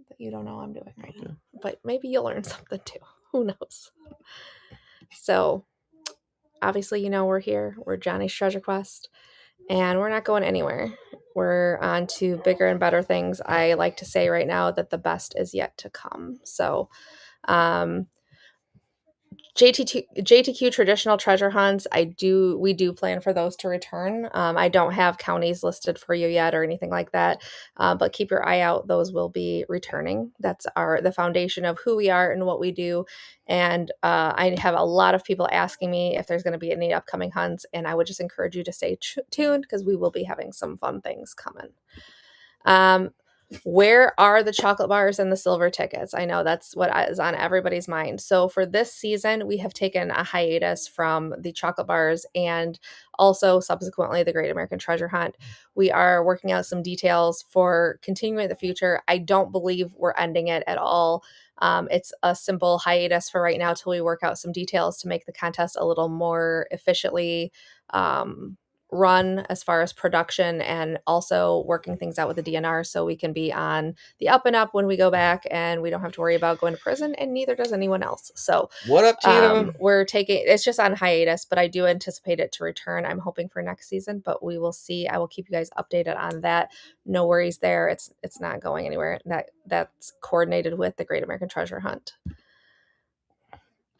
Speaker 1: that you don't know I'm doing right now, but maybe you'll learn something too. Who knows? So obviously, you know we're here. We're Johnny's Treasure Quest, and we're not going anywhere. We're on to bigger and better things. I like to say right now that the best is yet to come. So, um, JTQ traditional treasure hunts. We do plan for those to return. I don't have counties listed for you yet or anything like that, but keep your eye out. Those will be returning. That's the foundation of who we are and what we do. And I have a lot of people asking me if there's going to be any upcoming hunts, and I would just encourage you to stay tuned because we will be having some fun things coming. Where are the chocolate bars and the silver tickets? I know that's what is on everybody's mind. So for this season, we have taken a hiatus from the chocolate bars and also subsequently the Great American Treasure Hunt. We are working out some details for continuing in the future. I don't believe we're ending it at all. It's a simple hiatus for right now till we work out some details to make the contest a little more efficiently run as far as production, and also working things out with the DNR so we can be on the up and up when we go back and we don't have to worry about going to prison, and neither does anyone else. So
Speaker 2: What up, Tina?
Speaker 1: we're taking it's just on hiatus, but I do anticipate it to return. I'm hoping for next season, but we will see. I will keep you guys updated on that. No worries there. It's not going anywhere. That's coordinated with the Great American Treasure Hunt.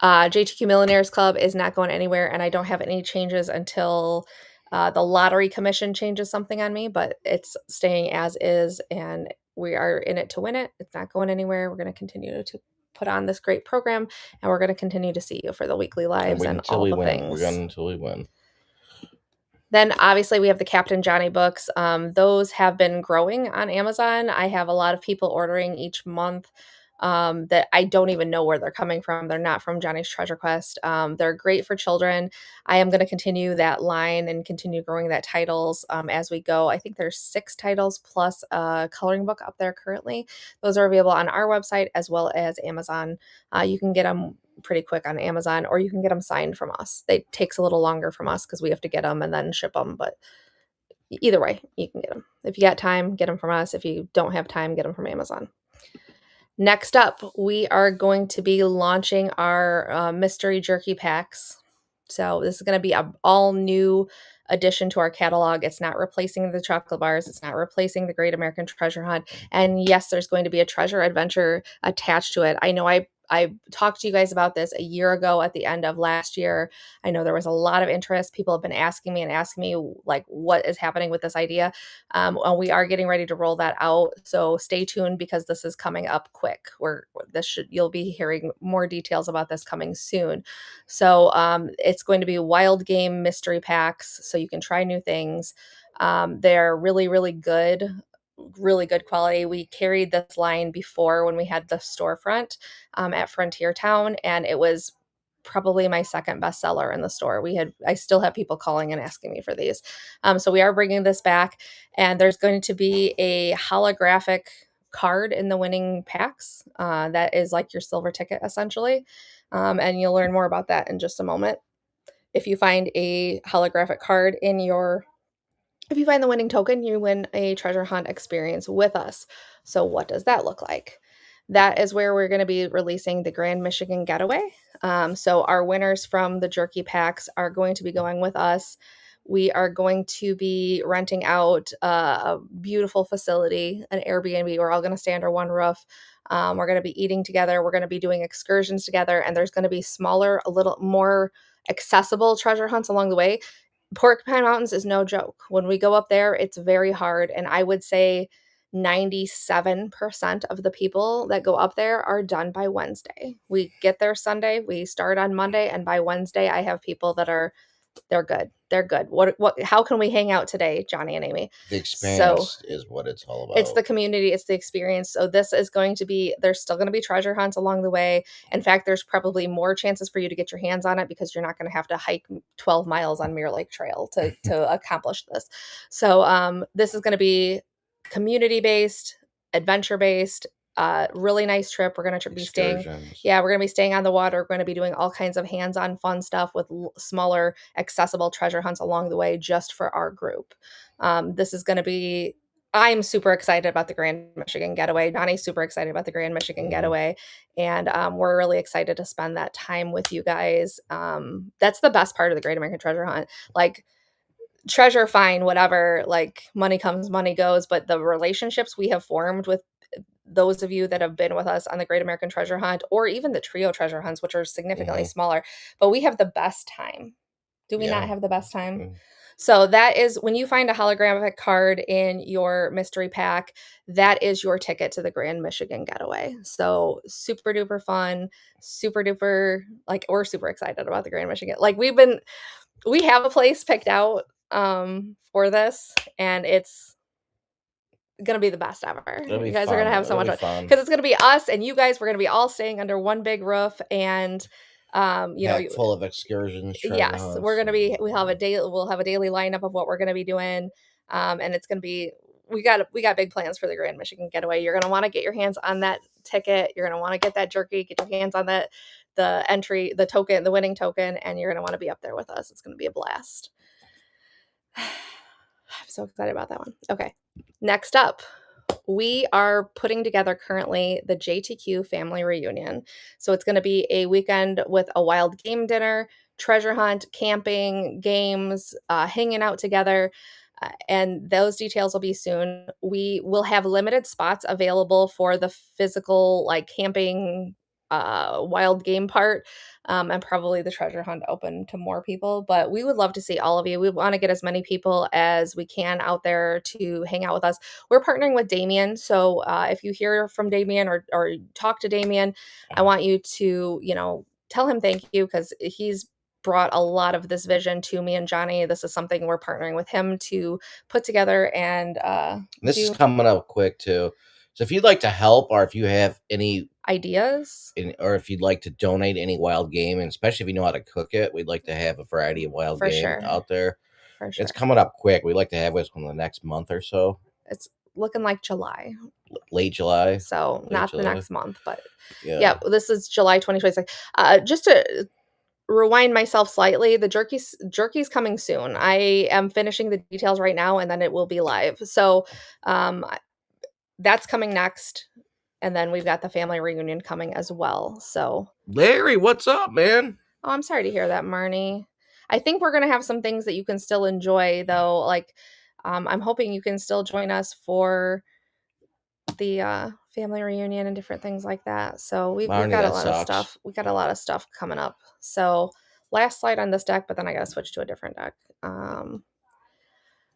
Speaker 1: JTQ Millionaires Club is not going anywhere, and I don't have any changes until the lottery commission changes something on me, but it's staying as is, and we are in it to win it. It's not going anywhere. We're going to continue to put on this great program, and we're going to continue to see you for the weekly lives and all the
Speaker 2: Win.
Speaker 1: things.
Speaker 2: We're going until we win.
Speaker 1: Then obviously we have the Captain Johnny books. Those have been growing on Amazon. I have a lot of people ordering each month that I don't even know where they're coming from. They're not from Johnny's Treasure Quest. They're great for children. I am going to continue that line and continue growing that titles as we go. I think there's 6 titles plus a coloring book up there currently. Those are available on our website as well as Amazon. You can get them pretty quick on Amazon, or you can get them signed from us. It takes a little longer from us because we have to get them and then ship them, but either way, you can get them. If you got time, get them from us. If you don't have time, get them from Amazon. Next up, we are going to be launching our mystery jerky packs. So this is going to be an all new addition to our catalog. It's not replacing the chocolate bars. It's not replacing the Great American Treasure Hunt. And yes, there's going to be a treasure adventure attached to it. I know I talked to you guys about this a year ago at the end of last year. I know there was a lot of interest. People have been asking me like what is happening with this idea. And we are getting ready to roll that out. So stay tuned because this is coming up quick. You'll be hearing more details about this coming soon. So it's going to be wild game mystery packs, so you can try new things. They're really, really good quality. We carried this line before when we had the storefront at Frontier Town, and it was probably my second bestseller in the store. I still have people calling and asking me for these. So we are bringing this back, and there's going to be a holographic card in the winning packs. That is like your silver ticket essentially. And you'll learn more about that in just a moment. If you find a holographic card if you find the winning token, you win a treasure hunt experience with us. So what does that look like? That is where we're going to be releasing the Grand Michigan Getaway. So our winners from the jerky packs are going to be going with us. We are going to be renting out a beautiful facility, an Airbnb. We're all going to stay under one roof. We're going to be eating together. We're going to be doing excursions together, and there's going to be smaller, a little more accessible treasure hunts along the way. Porcupine Mountains is no joke. When we go up there, it's very hard. And I would say 97% of the people that go up there are done by Wednesday. We get there Sunday, we start on Monday, and by Wednesday, I have people that are they're good. They're good. What how can we hang out today, Johnny and Amy?
Speaker 2: The
Speaker 1: So
Speaker 2: experience is what it's all
Speaker 1: it's the
Speaker 2: about.
Speaker 1: community, it's the experience. So this is going to be there's still going to be treasure hunts along the way. In fact, there's probably more chances for you to get your hands on it because you're not going to have to hike 12 miles on Mirror Lake Trail to accomplish this. So this is going to be community based, adventure based, really nice trip. We're going to be staying,
Speaker 2: Excursions.
Speaker 1: yeah, we're going to be staying on the water. We're going to be doing all kinds of hands-on fun stuff with smaller accessible treasure hunts along the way just for our group. This is going to be I'm super excited about the Grand Michigan Getaway. Donnie's super excited about the Grand Michigan Getaway. And we're really excited to spend that time with you guys. That's the best part of the Great American Treasure Hunt. Like, treasure, fine, whatever. Like, money comes, money goes. But the relationships we have formed with those of you that have been with us on the Great American Treasure Hunt or even the trio treasure hunts, which are significantly
Speaker 2: Mm-hmm.
Speaker 1: smaller, but we have the best time. Do we not
Speaker 2: Yeah.
Speaker 1: have the best time?
Speaker 2: Mm.
Speaker 1: So that is when you find a holographic card in your mystery pack, that is your ticket to the Grand Michigan Getaway. So super duper fun, super duper like we're super excited about the Grand Michigan. Like we have a place picked out for this and it's gonna be the best ever.
Speaker 2: It'll be
Speaker 1: You guys are gonna
Speaker 2: fun.
Speaker 1: have so
Speaker 2: It'll
Speaker 1: much
Speaker 2: be
Speaker 1: fun
Speaker 2: fun.
Speaker 1: because it's gonna be us and you guys. We're gonna be all staying under one big roof, and
Speaker 2: Packed full of excursions, treasure
Speaker 1: yes, we're
Speaker 2: hunts.
Speaker 1: gonna be. We'll have a daily lineup of what we're gonna be doing, and it's gonna be. We got big plans for the Grand Michigan Getaway. You're gonna want to get your hands on that ticket. You're gonna want to get that jerky. Get your hands on the entry, the token, the winning token, and you're gonna want to be up there with us. It's gonna be a blast. I'm so excited about that one. Okay, next up, we are putting together currently the JTQ family reunion. So it's going to be a weekend with a wild game dinner, treasure hunt, camping, games, hanging out together. And those details will be soon. We will have limited spots available for the physical, like camping, wild game part, and probably the treasure hunt open to more people. But we would love to see all of you. We want to get as many people as we can out there to hang out with us. We're partnering with Damien. So if you hear from Damien or talk to Damien, I want you to, tell him thank you because he's brought a lot of this vision to me and Johnny. This is something we're partnering with him to put together and
Speaker 2: This is
Speaker 1: do
Speaker 2: coming up quick too. So if you'd like to help, or if you have any,
Speaker 1: ideas
Speaker 2: or if you'd like to donate any wild game, and especially if you know how to cook it, we'd like to have a variety of wild
Speaker 1: for
Speaker 2: game
Speaker 1: sure.
Speaker 2: out there.
Speaker 1: For
Speaker 2: It's
Speaker 1: sure.
Speaker 2: coming up quick. We'd like to have this in the next month or so.
Speaker 1: It's looking like July.
Speaker 2: Late July.
Speaker 1: So
Speaker 2: Late
Speaker 1: not the
Speaker 2: July.
Speaker 1: next month, but
Speaker 2: Yeah.
Speaker 1: yeah, this is July 2026. Just to rewind myself slightly, the jerky's coming soon. I am finishing the details right now and then it will be live. So that's coming next. And then we've got the family reunion coming as well. So
Speaker 2: Larry, what's up, man?
Speaker 1: oh, I'm sorry to hear that, Marnie. I think we're gonna have some things that you can still enjoy though. Like I'm hoping you can still join us for the family reunion and different things like that. So we've
Speaker 2: Marnie,
Speaker 1: got a
Speaker 2: that
Speaker 1: lot of
Speaker 2: sucks.
Speaker 1: stuff. We got a lot of stuff coming up. So last slide on this deck, but then I got to switch to a different deck.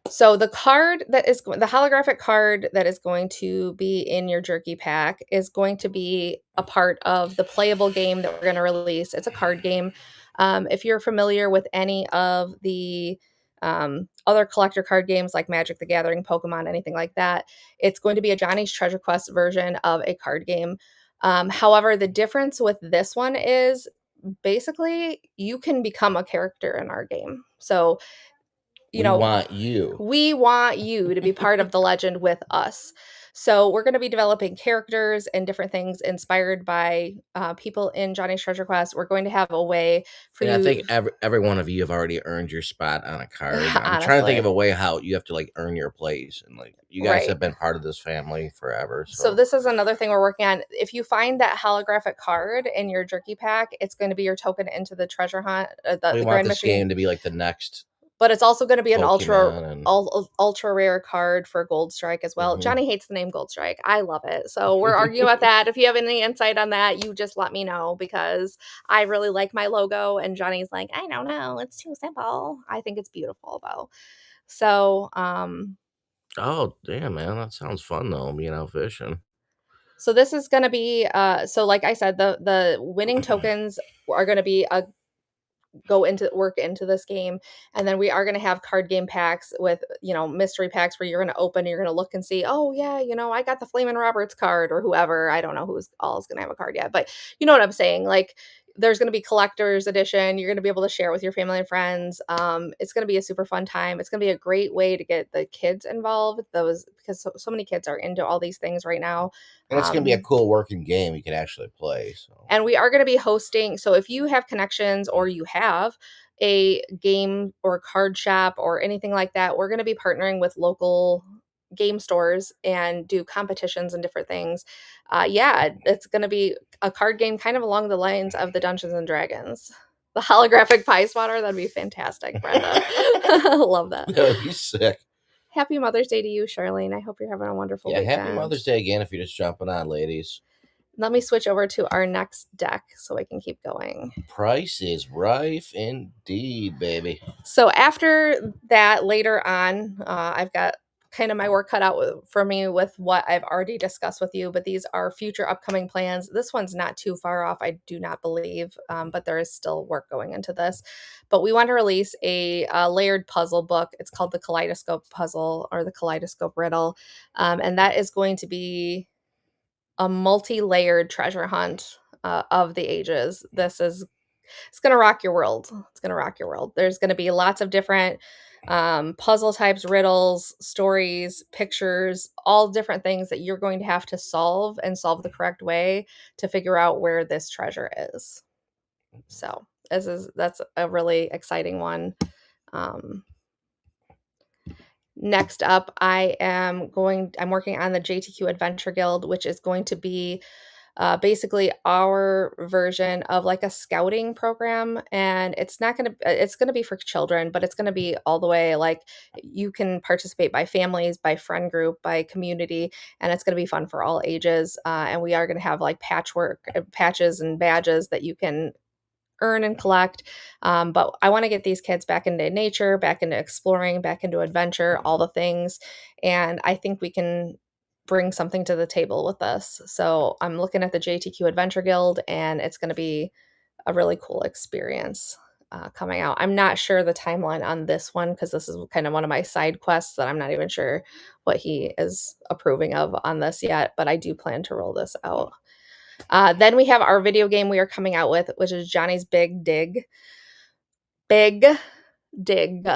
Speaker 1: So the holographic card that is going to be in your jerky pack is going to be a part of the playable game that we're going to release. It's a card game. If you're familiar with any of the other collector card games like Magic the Gathering, Pokemon, anything like that, it's going to be a Johnny's Treasure Quest version of a card game. However, the difference with this one is basically you can become a character in our game. So you
Speaker 2: We
Speaker 1: know,
Speaker 2: want you.
Speaker 1: we want you to be part of the legend with us. So we're going to be developing characters and different things inspired by people in Johnny's Treasure Quest. We're going to have a way for
Speaker 2: And I
Speaker 1: you,
Speaker 2: think every one of you have already earned your spot on a card. I'm trying to think of
Speaker 1: honestly,
Speaker 2: a way how you have to like earn your place, and like you guys
Speaker 1: right?
Speaker 2: have been part of this family forever.
Speaker 1: So
Speaker 2: So
Speaker 1: this is another thing we're working on. If you find that holographic card in your jerky pack, it's going to be your token into the treasure hunt,
Speaker 2: we
Speaker 1: the
Speaker 2: want
Speaker 1: Grand
Speaker 2: this
Speaker 1: Michigan.
Speaker 2: game to be like the next
Speaker 1: But it's also going to be an
Speaker 2: Pokemon, and
Speaker 1: ultra rare card for Gold Strike as well.
Speaker 2: mhm.
Speaker 1: Johnny hates the name Gold Strike. I love it. So we're arguing about that. If you have any insight on that, you just let me know because I really like my logo and Johnny's like, I don't know, it's too simple. I think it's beautiful though. So
Speaker 2: Oh, damn, man. That sounds fun, though, being out fishing.
Speaker 1: So this is going to be so like I said, the winning tokens are going to be a go into work into this game, and then we are going to have card game packs with, mystery packs where you're going to open, you're going to look and see, oh yeah, I got the Flamin' Roberts card, or whoever. I don't know who's all is going to have a card yet, but you know what I'm saying. Like, there's going to be collector's edition. You're going to be able to share with your family and friends. It's going to be a super fun time. It's going to be a great way to get the kids involved, those, because so many kids are into all these things right now.
Speaker 2: And it's going to be a
Speaker 1: um,
Speaker 2: cool working game you can actually play. So,
Speaker 1: and we are going to be hosting. So if you have connections or you have a game or card shop or anything like that, we're going to be partnering with local game stores and do competitions and different things. Yeah, it's going to be a card game kind of along the lines of the Dungeons and Dragons. The holographic pie swatter, that'd be fantastic, Brenda. Love that.
Speaker 2: that would be sick.
Speaker 1: Happy Mother's Day to you, Charlene. I hope you're having a wonderful
Speaker 2: Yeah, happy
Speaker 1: weekend.
Speaker 2: Mother's Day again if you're just jumping on, ladies.
Speaker 1: Let me switch over to our next deck so I can keep going.
Speaker 2: Price is rife indeed, baby.
Speaker 1: So after that, later on, I've got kind of my work cut out for me with what I've already discussed with you, but these are future upcoming plans. This one's not too far off, I do not believe, but there is still work going into this. But we want to release a layered puzzle book. It's called the Kaleidoscope Puzzle or the Kaleidoscope Riddle, and that is going to be a multi-layered treasure hunt of the ages. It's going to rock your world. It's going to rock your world. There's going to be lots of different puzzle types, riddles, stories, pictures, all different things that you're going to have to solve and solve the correct way to figure out where this treasure is. So that's a really exciting one. Um, Next up, I'm working on the JTQ Adventure Guild, which is going to be basically our version of like a scouting program. And it's going to be for children, but it's going to be all the way, like, you can participate by families, by friend group, by community, and it's going to be fun for all ages. And we are going to have like patches and badges that you can earn and collect. But I want to get these kids back into nature, back into exploring, back into adventure, all the things. And I think we can bring something to the table with this. So I'm looking at the JTQ Adventure Guild, and it's going to be a really cool experience coming out. I'm not sure the timeline on this one because this is kind of one of my side quests that I'm not even sure what he is approving of on this yet, but I do plan to roll this out. Then we have our video game we are coming out with, which is Johnny's Big Dig. Big Dig.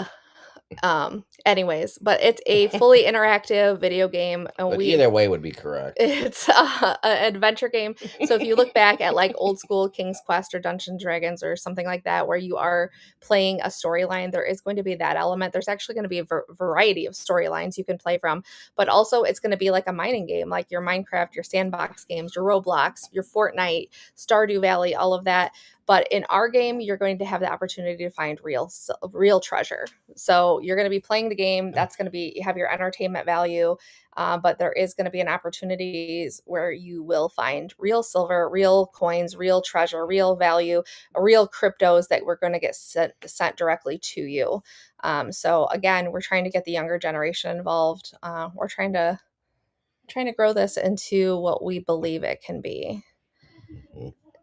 Speaker 1: Anyways, but it's a fully interactive video game, and
Speaker 2: But either way would be correct.
Speaker 1: it's an adventure game. So if you look back at like old school King's Quest or Dungeons and Dragons or something like that, where you are playing a storyline, there is going to be that element. There's actually going to be a variety of storylines you can play from, but also it's going to be like a mining game, like your Minecraft, your sandbox games, your Roblox, your Fortnite, Stardew Valley, all of that. But in our game, you're going to have the opportunity to find real treasure. So you're going to be playing the game. That's going to be have your entertainment value, but there is going to be an opportunities where you will find real silver, real coins, real treasure, real value, real cryptos that we're going to get sent directly to you. So again, we're trying to get the younger generation involved. We're trying to grow this into what we believe it can be.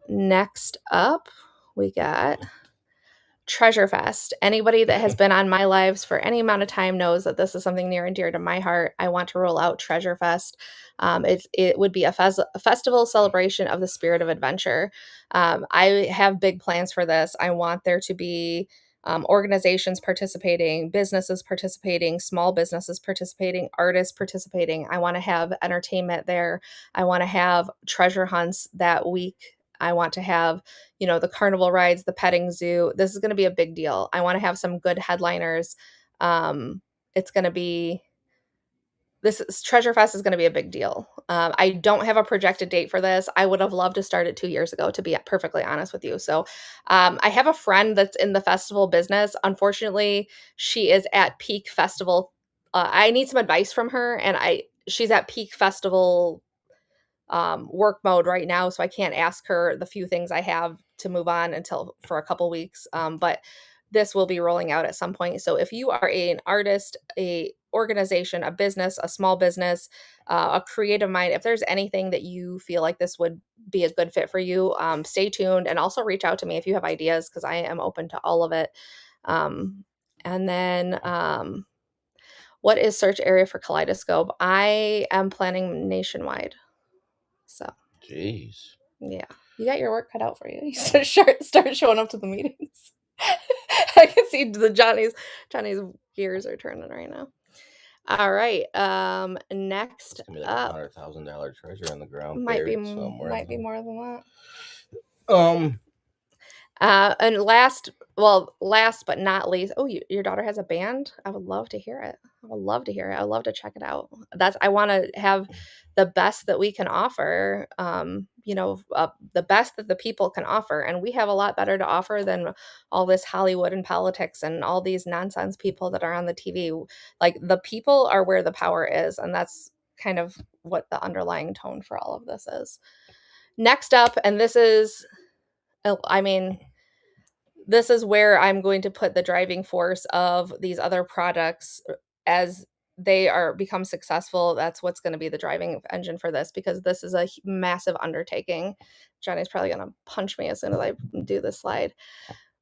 Speaker 1: Next up, we got Treasure Fest. Anybody that has been on my lives for any amount of time knows that this is something near and dear to my heart. I want to roll out Treasure Fest. It would be a festival celebration of the spirit of adventure. I have big plans for this. I want there to be organizations participating, businesses participating, small businesses participating, artists participating. I want to have entertainment there. I want to have treasure hunts that week. I want to have, the carnival rides, the petting zoo. This is going to be a big deal. I want to have some good headliners. It's going to be Treasure Fest is going to be a big deal. I don't have a projected date for this. I would have loved to start it 2 years ago, to be perfectly honest with you. So I have a friend that's in the festival business. Unfortunately, she is at peak festival. I need some advice from her, and she's at peak festival work mode right now, so I can't ask her the few things I have to move on until for a couple weeks. But this will be rolling out at some point. So if you are an artist, organization, a business, a small business, a creative mind, if there's anything that you feel like this would be a good fit for you, stay tuned and also reach out to me if you have ideas because I am open to all of it. Um, and then what is search area for Kaleidoscope? I am planning nationwide. So,
Speaker 2: Jeez.
Speaker 1: yeah. You got your work cut out for you. You start showing up to the meetings. I can see the Johnny's gears are turning right now. All right. Next
Speaker 2: It's gonna be like
Speaker 1: up
Speaker 2: $100,000 treasure in the ground
Speaker 1: might be
Speaker 2: buried somewhere in
Speaker 1: might be more than that.
Speaker 2: the.
Speaker 1: And last but not least, oh, your daughter has a band? I would love to hear it. I would love to hear it. I would love to check it out. I want to have the best that we can offer, the best that the people can offer. And we have a lot better to offer than all this Hollywood and politics and all these nonsense people that are on the TV. Like the people are where the power is. And that's kind of what the underlying tone for all of this is. Next up, and I mean, this is where I'm going to put the driving force of these other products as they are become successful. That's what's going to be the driving engine for this because this is a massive undertaking. Johnny's probably going to punch me as soon as I do this slide.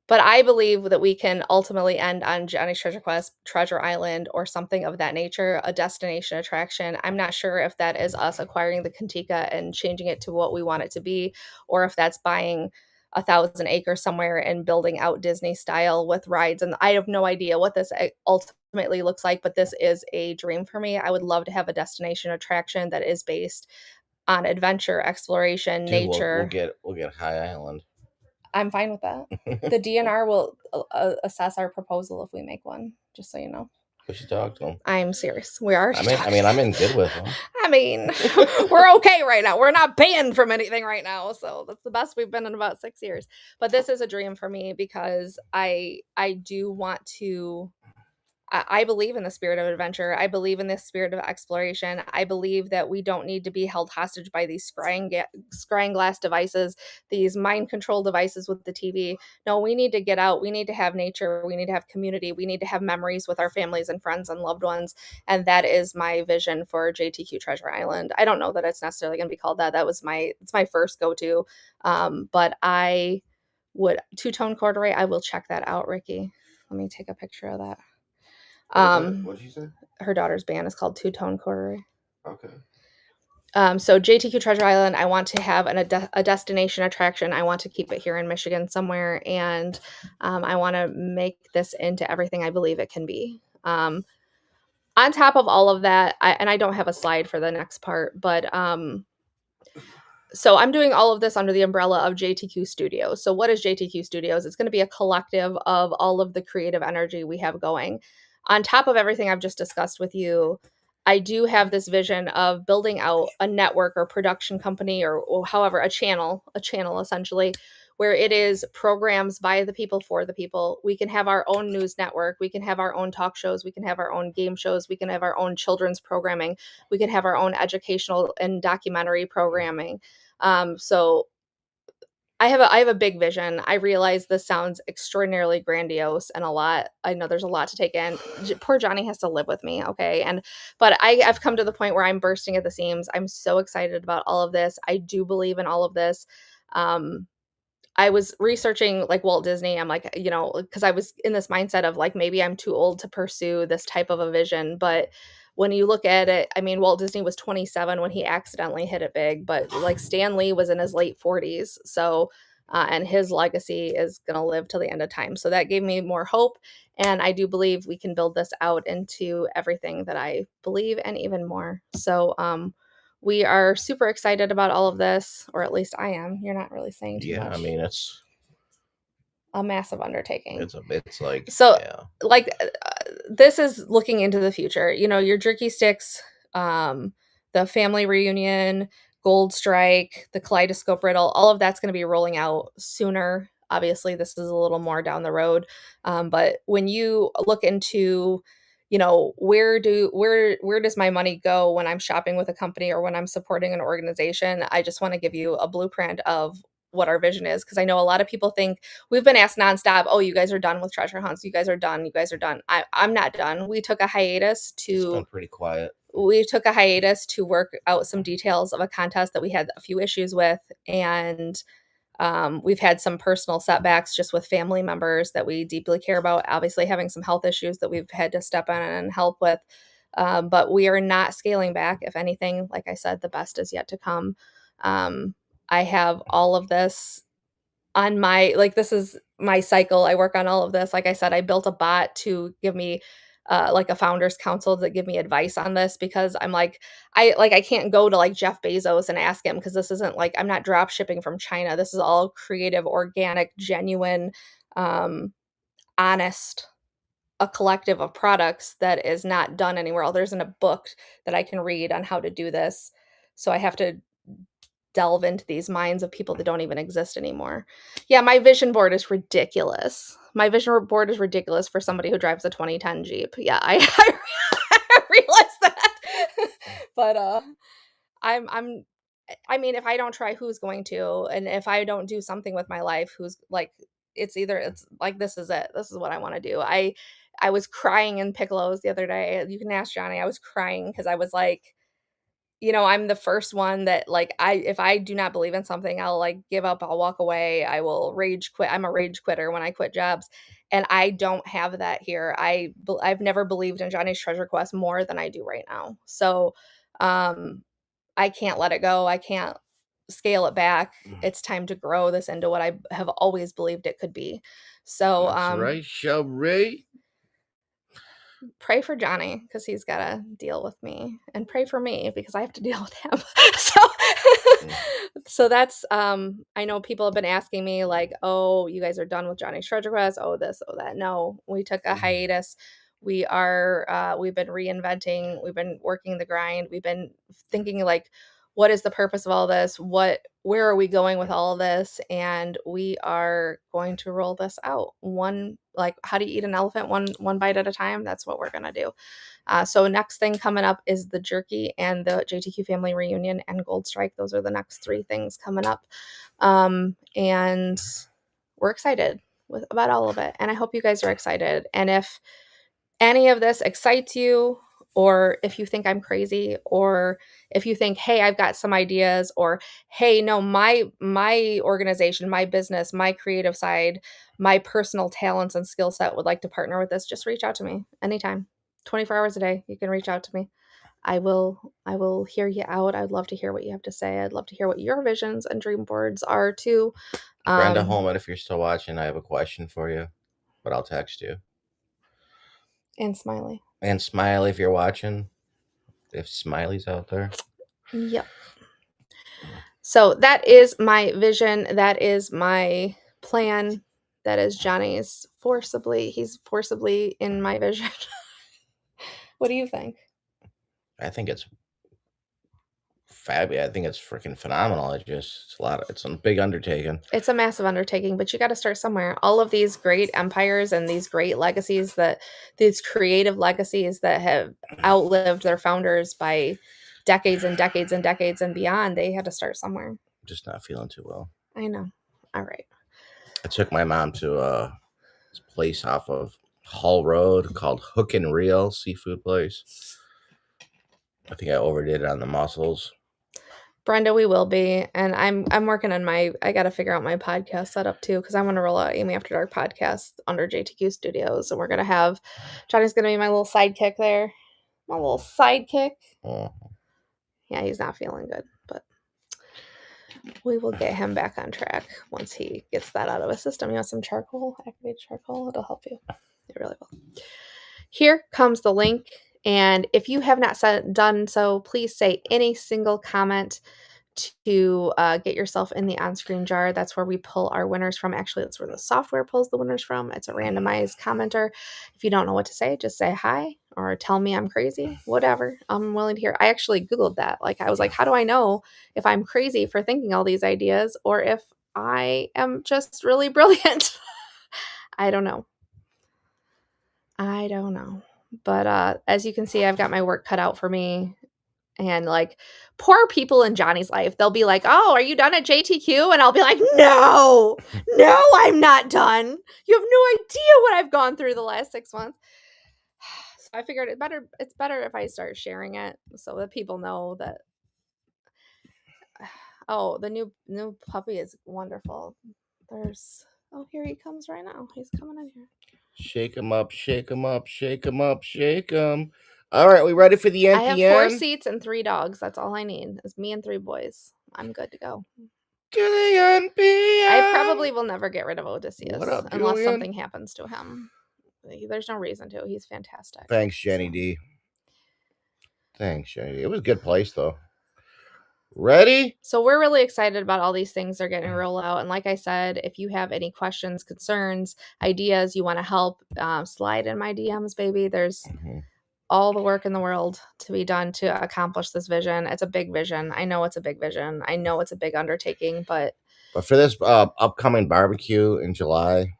Speaker 1: But I believe that we can ultimately end on Johnny's Treasure Quest, Treasure Island, or something of that nature, a destination attraction. I'm not sure if that is us acquiring the Kentika and changing it to what we want it to be, or if that's buying 1,000 acres somewhere and building out Disney style with rides. And I have no idea what this ultimately looks like, but this is a dream for me. I would love to have a destination attraction that is based on adventure, exploration,
Speaker 2: Dude, we'll
Speaker 1: nature.
Speaker 2: get High Island.
Speaker 1: I'm fine with that. The DNR will assess our proposal if we make one, just so you know.
Speaker 2: We should talk to them.
Speaker 1: I'm serious. We are.
Speaker 2: I'm in good with them.
Speaker 1: I mean, we're okay right now. We're not banned from anything right now, so that's the best we've been in about 6 years. But this is a dream for me because I do want to. I believe in the spirit of adventure. I believe in the spirit of exploration. I believe that we don't need to be held hostage by these scrying glass devices, these mind control devices with the TV. No, we need to get out. We need to have nature. We need to have community. We need to have memories with our families and friends and loved ones. And that is my vision for JTQ Treasure Island. I don't know that it's necessarily going to be called that. It's my first go to. But I would two-tone corduroy. I will check that out, Ricky. Let me take a picture of that.
Speaker 2: What did you say?
Speaker 1: Her daughter's band is called Two Tone Corduroy.
Speaker 2: Okay.
Speaker 1: So JTQ Treasure Island, I want to have a destination attraction. I want to keep it here in Michigan somewhere, and I want to make this into everything I believe it can be. On top of all of that, I don't have a slide for the next part, but so I'm doing all of this under the umbrella of JTQ Studios. So what is JTQ Studios? It's going to be a collective of all of the creative energy we have going. On top of everything I've just discussed with you, I do have this vision of building out a network or production company or however, a channel essentially, where it is programs by the people for the people. We can have our own news network. We can have our own talk shows. We can have our own game shows. We can have our own children's programming. We can have our own educational and documentary programming. So I have a big vision. I realize this sounds extraordinarily grandiose and a lot. I know there's a lot to take in. Poor Johnny has to live with me, okay? But I've come to the point where I'm bursting at the seams. I'm so excited about all of this. I do believe in all of this. Um, I was researching like Walt Disney. I'm like, because I was in this mindset of like maybe I'm too old to pursue this type of a vision. But when you look at it, I mean, Walt Disney was 27 when he accidentally hit it big, but like Stan Lee was in his late 40s. So, and his legacy is going to live till the end of time. So that gave me more hope. And I do believe we can build this out into everything that I believe and even more. So, we are super excited about all of this, or at least I am. You're not really saying too much.
Speaker 2: Yeah, I mean it's
Speaker 1: A massive undertaking.
Speaker 2: it's like
Speaker 1: So,
Speaker 2: yeah.
Speaker 1: like, this is looking into the future. Your jerky sticks, the family reunion, Gold Strike, the Kaleidoscope Riddle, all of that's going to be rolling out sooner. Obviously, this is a little more down the road. But when you look into where does my money go when I'm shopping with a company or when I'm supporting an organization, I just want to give you a blueprint of what our vision is, because I know a lot of people think we've been asked nonstop, oh, you guys are done with treasure hunts, you guys are done, you guys are done. I'm not done.
Speaker 2: It's been pretty quiet.
Speaker 1: We took a hiatus to work out some details of a contest that we had a few issues with, and we've had some personal setbacks just with family members that we deeply care about, obviously having some health issues that we've had to step in and help with. But we are not scaling back. If anything, like I said, the best is yet to come. Um, I have all of this on my, like, this is my cycle. I work on all of this. Like I said, I built a bot to give me like a founders council to give me advice on this, because I'm like, I can't go to like Jeff Bezos and ask him, because this isn't like, I'm not drop shipping from China. This is all creative, organic, genuine, um, honest, a collective of products that is not done anywhere else. There isn't a book that I can read on how to do this. So I have to delve into these minds of people that don't even exist anymore. Yeah, my vision board is ridiculous. My vision board is ridiculous for somebody who drives a 2010 Jeep. Yeah, I realize that. But I'm I mean, if I don't try, who's going to? And if I don't do something with my life, who's like, it's like, this is it. This is what I want to do. I was crying in Piccolo's the other day. You can ask Johnny. I was crying because I was like, I'm the first one that, like, if I do not believe in something, I'll like give up, I'll walk away, I will rage quit. I'm a rage quitter when I quit jobs. And I don't have that here. I've never believed in Johnny's Treasure Quest more than I do right now. So um I can't let it go. I can't scale it back. It's time to grow this into what I have always believed it could be. So
Speaker 2: That's right, Shelby.
Speaker 1: pray for Johnny because he's got to deal with me, and pray for me because I have to deal with him. so,
Speaker 2: Mm.
Speaker 1: so that's, I know people have been asking me like, oh, you guys are done with Johnny's Treasure Quest. Oh, this, oh, that. No, we took a hiatus. We've been reinventing, we've been working the grind. We've been thinking like, what is the purpose of all this? Where are we going with all of this? And we are going to roll this out one, like, how do you eat an elephant? One bite at a time. That's what we're going to do. So next thing coming up is the jerky and the JTQ family reunion and Gold Strike. Those are the next three things coming up. And we're excited about all of it. And I hope you guys are excited. And if any of this excites you, or if you think I'm crazy, or if you think, hey, I've got some ideas, or hey, no, my organization, my business, my creative side, my personal talents and skill set would like to partner with this, just reach out to me anytime. 24 hours a day, you can reach out to me. I will hear you out. I'd love to hear what you have to say. I'd love to hear what your visions and dream boards are too.
Speaker 2: Brenda
Speaker 1: Um,
Speaker 2: Holman, if you're still watching, I have a question for you, but I'll text you.
Speaker 1: and Smiley.
Speaker 2: And Smiley, if you're watching, if Smiley's out there.
Speaker 1: Yep. So that is my vision. That is my plan. That is Johnny's forcibly. He's forcibly in my vision. What do you think?
Speaker 2: I think it's fabulous. I think it's freaking phenomenal. It's a big undertaking.
Speaker 1: It's a massive undertaking, but you got to start somewhere. All of these great empires and these great legacies, these creative legacies that have outlived their founders by decades and decades and decades and beyond, they had to start somewhere.
Speaker 2: Just not feeling too well.
Speaker 1: I know. All right.
Speaker 2: I took my mom to this place off of Hull Road called Hook and Reel seafood place. I think I overdid it on the mussels.
Speaker 1: Brenda, we will be, and I'm working on I got to figure out my podcast setup too, because I want to roll out Amy After Dark podcast under JTQ Studios, and we're gonna have Johnny's gonna be my little sidekick there, my little sidekick.
Speaker 2: Oh.
Speaker 1: Yeah, he's not feeling good, but we will get him back on track once he gets that out of his system. You want some charcoal? Activated charcoal, it'll help you. It really will. Here comes the link. And if you have not done so, please say any single comment to get yourself in the on-screen jar. That's where we pull our winners from. Actually, that's where the software pulls the winners from. It's a randomized commenter. If you don't know what to say, just say hi or tell me I'm crazy, whatever. I'm willing to hear. I actually Googled that. Like, I was like, how do I know if I'm crazy for thinking all these ideas or if I am just really brilliant? I don't know. I don't know. But as you can see, I've got my work cut out for me. And like poor people in Johnny's life, they'll be like, "Oh, are you done at JTQ?" And I'll be like, "No, no, I'm not done. You have no idea what I've gone through the last 6 months." So I figured it's better if I start sharing it so that people know that. Oh, the new puppy is wonderful. There's Oh, here he comes right now. He's coming in here.
Speaker 2: Shake 'em up, shake 'em up, shake 'em up, shake 'em. All right, we ready for the
Speaker 1: I have 4
Speaker 2: NPN?
Speaker 1: seats and 3 dogs. That's all I need. It's me and 3 boys. I'm good to go.
Speaker 2: To the
Speaker 1: I
Speaker 2: NPN.
Speaker 1: probably will never get rid of
Speaker 2: What
Speaker 1: Odysseus
Speaker 2: up,
Speaker 1: unless
Speaker 2: Julian?
Speaker 1: something happens to him. There's no reason to. He's fantastic.
Speaker 2: Thanks, Jenny
Speaker 1: So,
Speaker 2: D. Thanks, Jenny D. It was a good place, though. Ready?
Speaker 1: so we're really excited about all these things they're getting rolled out. And like I said, if you have any questions, concerns, ideas, you want to help, slide in my DMs, baby. There's
Speaker 2: Mhm.
Speaker 1: all the work in the world to be done to accomplish this vision. It's a big vision. I know it's a big vision. I know it's a big undertaking, but
Speaker 2: But for this upcoming barbecue in July,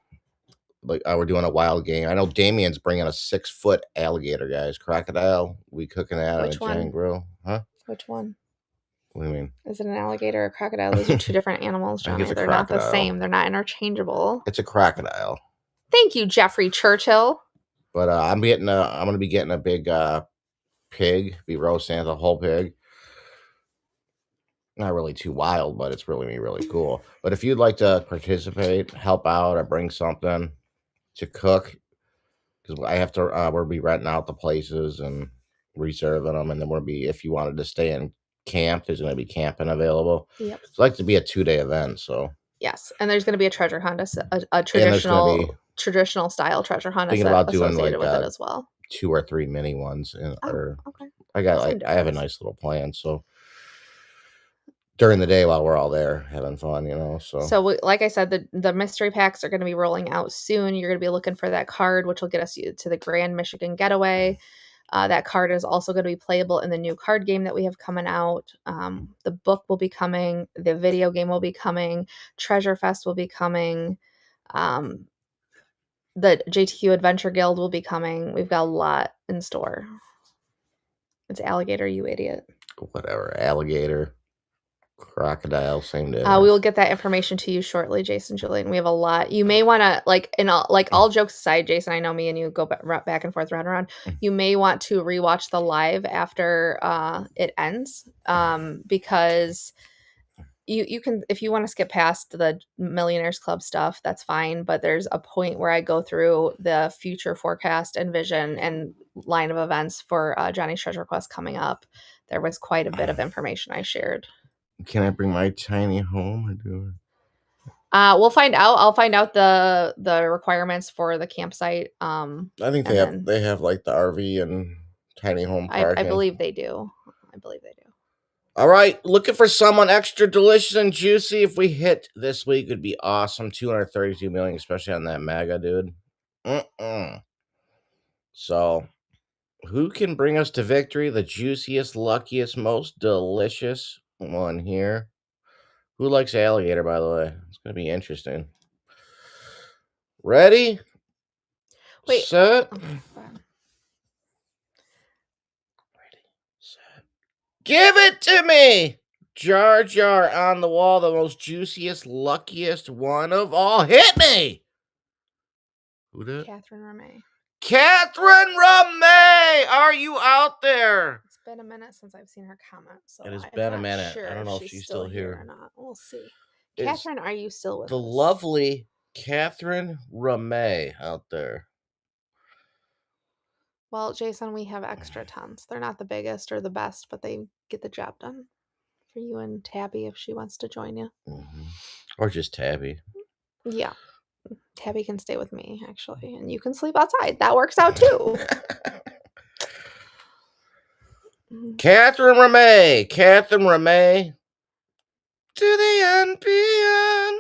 Speaker 2: like we're doing a wild game. I know Damien's bringing a 6-foot alligator, guys. Crocodile. We cooking that on a
Speaker 1: which
Speaker 2: giant
Speaker 1: one?
Speaker 2: grill, huh?
Speaker 1: Which one?
Speaker 2: What do you mean?
Speaker 1: Is it an alligator or a crocodile? Those are two different animals,
Speaker 2: I think it's
Speaker 1: Johnny.
Speaker 2: a
Speaker 1: They're not the
Speaker 2: crocodile.
Speaker 1: same. They're not interchangeable.
Speaker 2: It's a crocodile.
Speaker 1: Thank you, Jeffrey Churchill.
Speaker 2: But I'm gonna be getting a big pig, be roasting the whole pig. Not really too wild, but it's really cool. But if you'd like to participate, help out, or bring something to cook, because I have to, we'll be renting out the places and reserving them, and then we'll be, if you wanted to stay in camp, there's going to be camping available.
Speaker 1: Yep.
Speaker 2: It's like to be a 2-day event, so.
Speaker 1: Yes, and there's going to be a treasure hunt, a
Speaker 2: And there's going to be
Speaker 1: traditional style treasure hunt
Speaker 2: thinking about doing
Speaker 1: associated
Speaker 2: like
Speaker 1: with it as well.
Speaker 2: 2 or 3 mini ones,
Speaker 1: Oh,
Speaker 2: or
Speaker 1: okay.
Speaker 2: I got
Speaker 1: Same
Speaker 2: like I have a
Speaker 1: difference.
Speaker 2: nice little plan, so during the day while we're all there having fun, so.
Speaker 1: So, like I said, the mystery packs are going to be rolling out soon. You're going to be looking for that card, which will get us to the Grand Michigan Getaway. That card is also going to be playable in the new card game that we have coming out. The book will be coming. The video game will be coming. Treasure Fest will be coming. Um, the JTQ Adventure Guild will be coming. We've got a lot in store. It's alligator, you idiot.
Speaker 2: Whatever, alligator, crocodile, same
Speaker 1: We
Speaker 2: difference.
Speaker 1: will get that information to you shortly, Jason, Julian. We have a lot. You may want to all jokes aside, Jason. I know me and you go back and forth, round and round. You may want to rewatch the live after it ends, because you can, if you want to skip past the Millionaires Club stuff, that's fine. But there's a point where I go through the future forecast and vision and line of events for Johnny's Treasure Quest coming up. There was quite a bit of information I shared.
Speaker 2: Can I bring my tiny home or do
Speaker 1: We'll find out. I'll find out the requirements for the campsite.
Speaker 2: I think
Speaker 1: And then
Speaker 2: they have like the RV and tiny home
Speaker 1: I
Speaker 2: parking.
Speaker 1: believe they do. I believe they do.
Speaker 2: All right, looking for someone extra delicious and juicy. If we hit this week, it'd be awesome. 232 million, especially on that mega dude. So, who can bring us to victory? The juiciest, luckiest, most delicious one here. Who likes alligator, by the way? It's gonna be interesting. Ready?
Speaker 1: Wait.
Speaker 2: Set.
Speaker 1: Oh, God.
Speaker 2: Ready, set. Give it to me! Jar Jar on the wall, the most juiciest, luckiest one of all. Hit me! Who did?
Speaker 1: Catherine Ramey.
Speaker 2: Catherine Ramey! Are you out there?
Speaker 1: It's been a minute since I've seen her comment, so
Speaker 2: It has
Speaker 1: I'm
Speaker 2: been a
Speaker 1: not
Speaker 2: minute.
Speaker 1: sure
Speaker 2: I don't know if
Speaker 1: she's
Speaker 2: she's
Speaker 1: still
Speaker 2: still
Speaker 1: here or
Speaker 2: here.
Speaker 1: not. We'll see.
Speaker 2: Is
Speaker 1: Catherine, are you still with
Speaker 2: the
Speaker 1: us?
Speaker 2: lovely Catherine Ramey out there?
Speaker 1: Well, Jason, we have extra tons. They're not the biggest or the best, but they get the job done for you and Tabby if she wants to join you.
Speaker 2: Mm-hmm. Or just Tabby.
Speaker 1: Yeah. Tabby can stay with me, actually, and you can sleep outside. That works out too.
Speaker 2: Catherine Ramey. Catherine Ramey. To the NPN.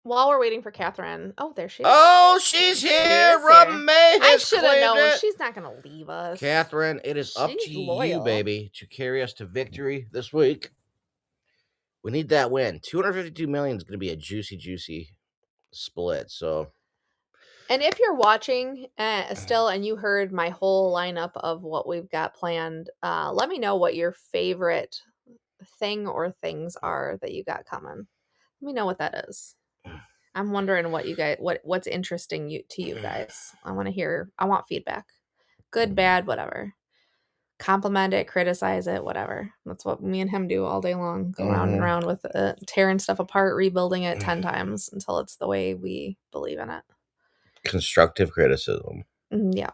Speaker 1: While we're waiting for Catherine, oh, there she is.
Speaker 2: Oh, she's here. Ramey
Speaker 1: I
Speaker 2: has
Speaker 1: should have known.
Speaker 2: claimed it.
Speaker 1: She's not going to leave us.
Speaker 2: Catherine, it is up
Speaker 1: She's
Speaker 2: to you,
Speaker 1: loyal.
Speaker 2: baby, to carry us to victory this week. We need that win. 252 million is going to be a juicy split. So
Speaker 1: And if you're watching still and you heard my whole lineup of what we've got planned, let me know what your favorite thing or things are that you got coming. Let me know what that is. I'm wondering what you guys what's interesting to you guys. I want to hear. I want feedback. Good, bad, whatever. Compliment it, criticize it, whatever. That's what me and him do all day long. Go round and round with it, tearing stuff apart, rebuilding it 10 times until it's the way we believe in it.
Speaker 2: Constructive criticism.
Speaker 1: Yeah.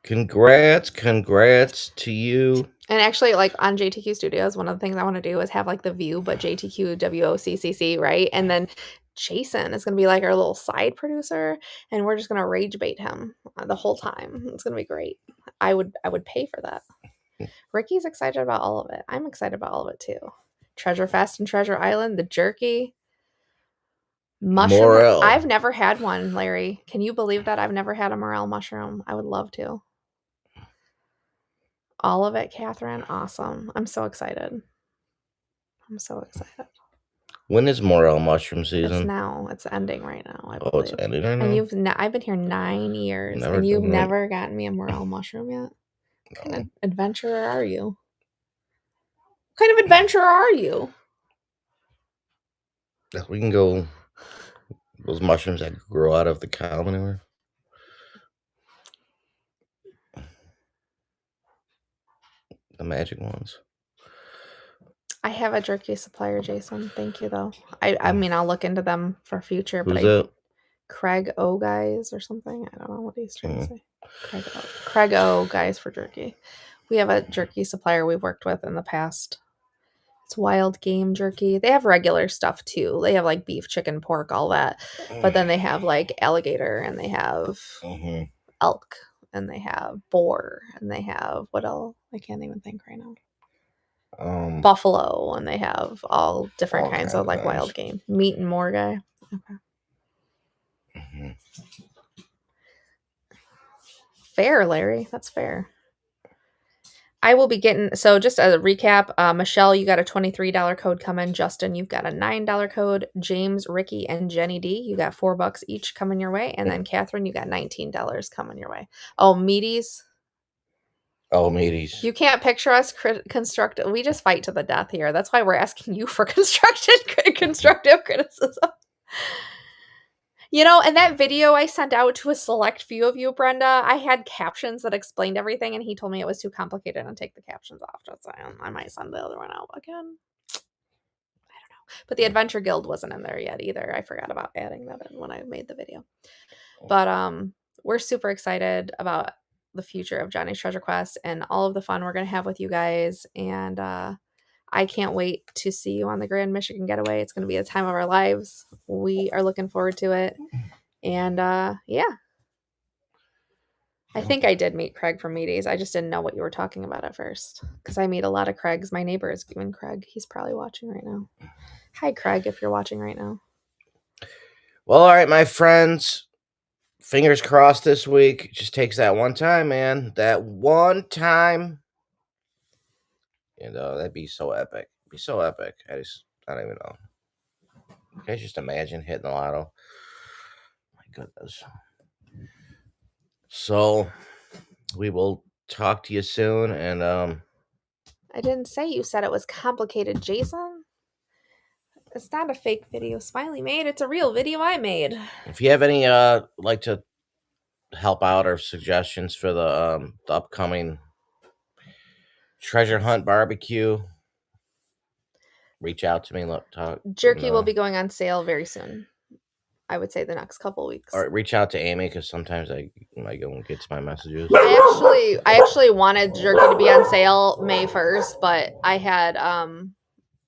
Speaker 2: Congrats to you.
Speaker 1: And actually, like on JTQ Studios, one of the things I want to do is have like the view, but JTQ WOCCC, right? And then Jason is going to be like our little side producer, and we're just going to rage bait him the whole time. It's going to be great. I would pay for that. Ricky's excited about all of it. I'm excited about all of it too. Treasure Fest and Treasure Island, the jerky, mushroom.
Speaker 2: Morel.
Speaker 1: I've never had one, Larry. Can you believe that? I've never had a morel mushroom. I would love to. All of it, Catherine. Awesome. I'm so excited. I'm so excited.
Speaker 2: When is morel mushroom
Speaker 1: It's
Speaker 2: season?
Speaker 1: now. It's ending right now, I
Speaker 2: Oh, it's
Speaker 1: believe.
Speaker 2: ending right
Speaker 1: And
Speaker 2: now?
Speaker 1: I've been here 9 years,
Speaker 2: Never
Speaker 1: and you've
Speaker 2: done it.
Speaker 1: never gotten me a morel mushroom yet. What kind of adventurer are you? What kind of adventurer are you?
Speaker 2: We can go. Those mushrooms that grow out of the cow manure. The magic ones.
Speaker 1: I have a jerky supplier, Jason. Thank you, though. I mean, I'll look into them for future, but
Speaker 2: Who's that?
Speaker 1: Craig O guys or something. I don't know what he's trying to say. Craig O guys for jerky. We have a jerky supplier we've worked with in the past. It's wild game jerky. They have regular stuff too. They have like beef, chicken, pork, all that. But then they have like alligator, and they have elk, and they have boar, and they have what else? I can't even think right now. Buffalo, and they have all different kinds of like wild game. Meat and more guy. Okay. Fair, Larry. That's fair. I will be getting, so just as a recap, Michelle, you got a $23 code coming. Justin, you've got a $9 code. James, Ricky, and Jenny D, you got $4 each coming your way. And then Catherine, you got $19 coming your way. Oh, meaties.
Speaker 2: Oh, meaties.
Speaker 1: You can't picture us constructive. We just fight to the death here. That's why we're asking you for constructive criticism. You know, and that video I sent out to a select few of you, Brenda, I had captions that explained everything, and he told me it was too complicated and take the captions off. Just saying, I might send the other one out again. I don't know. But the Adventure Guild wasn't in there yet either. I forgot about adding that in when I made the video. But we're super excited about the future of Johnny's Treasure Quest and all of the fun we're going to have with you guys. And I can't wait to see you on the Grand Michigan Getaway. It's going to be a time of our lives. We are looking forward to it. And yeah. I think I did meet Craig from Meaties. I just didn't know what you were talking about at first. Because I meet a lot of Craigs. My neighbor is given Craig. He's probably watching right now. Hi, Craig, if you're watching right now.
Speaker 2: Well, all right, my friends. Fingers crossed this week. It just takes that one time, man. That one time. You know, that'd be so epic. It'd be so epic. I don't even know. Can I just imagine hitting the lotto? My goodness. So we will talk to you soon, and
Speaker 1: I didn't say you said it was complicated, Jason. It's not a fake video Smiley made. It's a real video I made.
Speaker 2: if you have any like to help out or suggestions for the upcoming treasure hunt barbecue, reach out to me. Talk.
Speaker 1: Jerky will be going on sale very soon. I would say the next couple weeks.
Speaker 2: Or reach out to Amy because sometimes I go and gets my messages.
Speaker 1: I actually wanted jerky to be on sale May 1st, but I had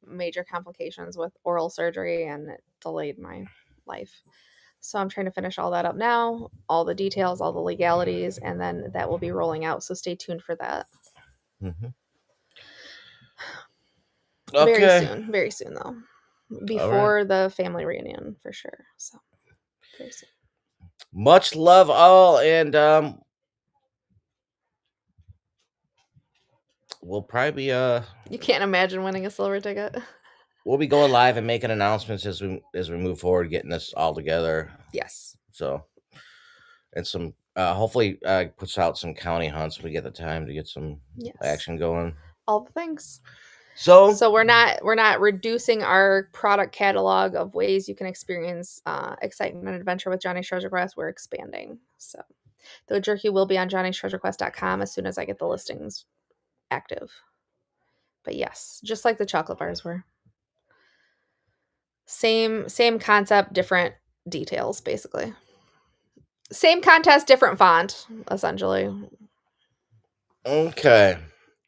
Speaker 1: major complications with oral surgery, and it delayed my life. So I'm trying to finish all that up now, all the details, all the legalities, and then that will be rolling out. So stay tuned for that.
Speaker 2: Mm-hmm. Okay.
Speaker 1: Very soon though, before the family reunion for sure. So very soon.
Speaker 2: Much love all, and we'll probably
Speaker 1: You can't imagine winning a silver ticket.
Speaker 2: we'll be going live and making announcements as we move forward, getting this all together.
Speaker 1: Yes.
Speaker 2: So, and some hopefully puts out some county hunts. We get the time to get some
Speaker 1: Yes.
Speaker 2: action going.
Speaker 1: All the things.
Speaker 2: So
Speaker 1: So we're not reducing our product catalog of ways you can experience excitement and adventure with Johnny's Treasure Quest. We're expanding. So the jerky will be on johnnystreasurequest.com as soon as I get the listings active. But yes, just like the chocolate bars were. Same concept, different details, basically. Same contest, different font, essentially.
Speaker 2: okay.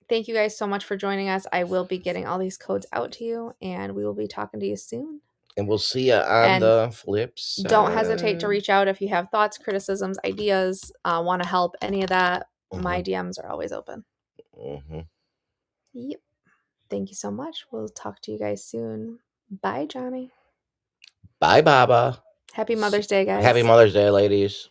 Speaker 1: Thank you guys so much for joining us. I will be getting all these codes out to you, and we will be talking to you soon.
Speaker 2: And we'll see you on
Speaker 1: And
Speaker 2: the flip side.
Speaker 1: don't hesitate to reach out if you have thoughts, criticisms, ideas, want to help, any of that. My DMs are always open. Yep. Thank you so much. We'll talk to you guys soon. Bye, Johnny.
Speaker 2: Bye, Baba.
Speaker 1: Happy Mother's Day, guys.
Speaker 2: Happy Mother's Day, ladies.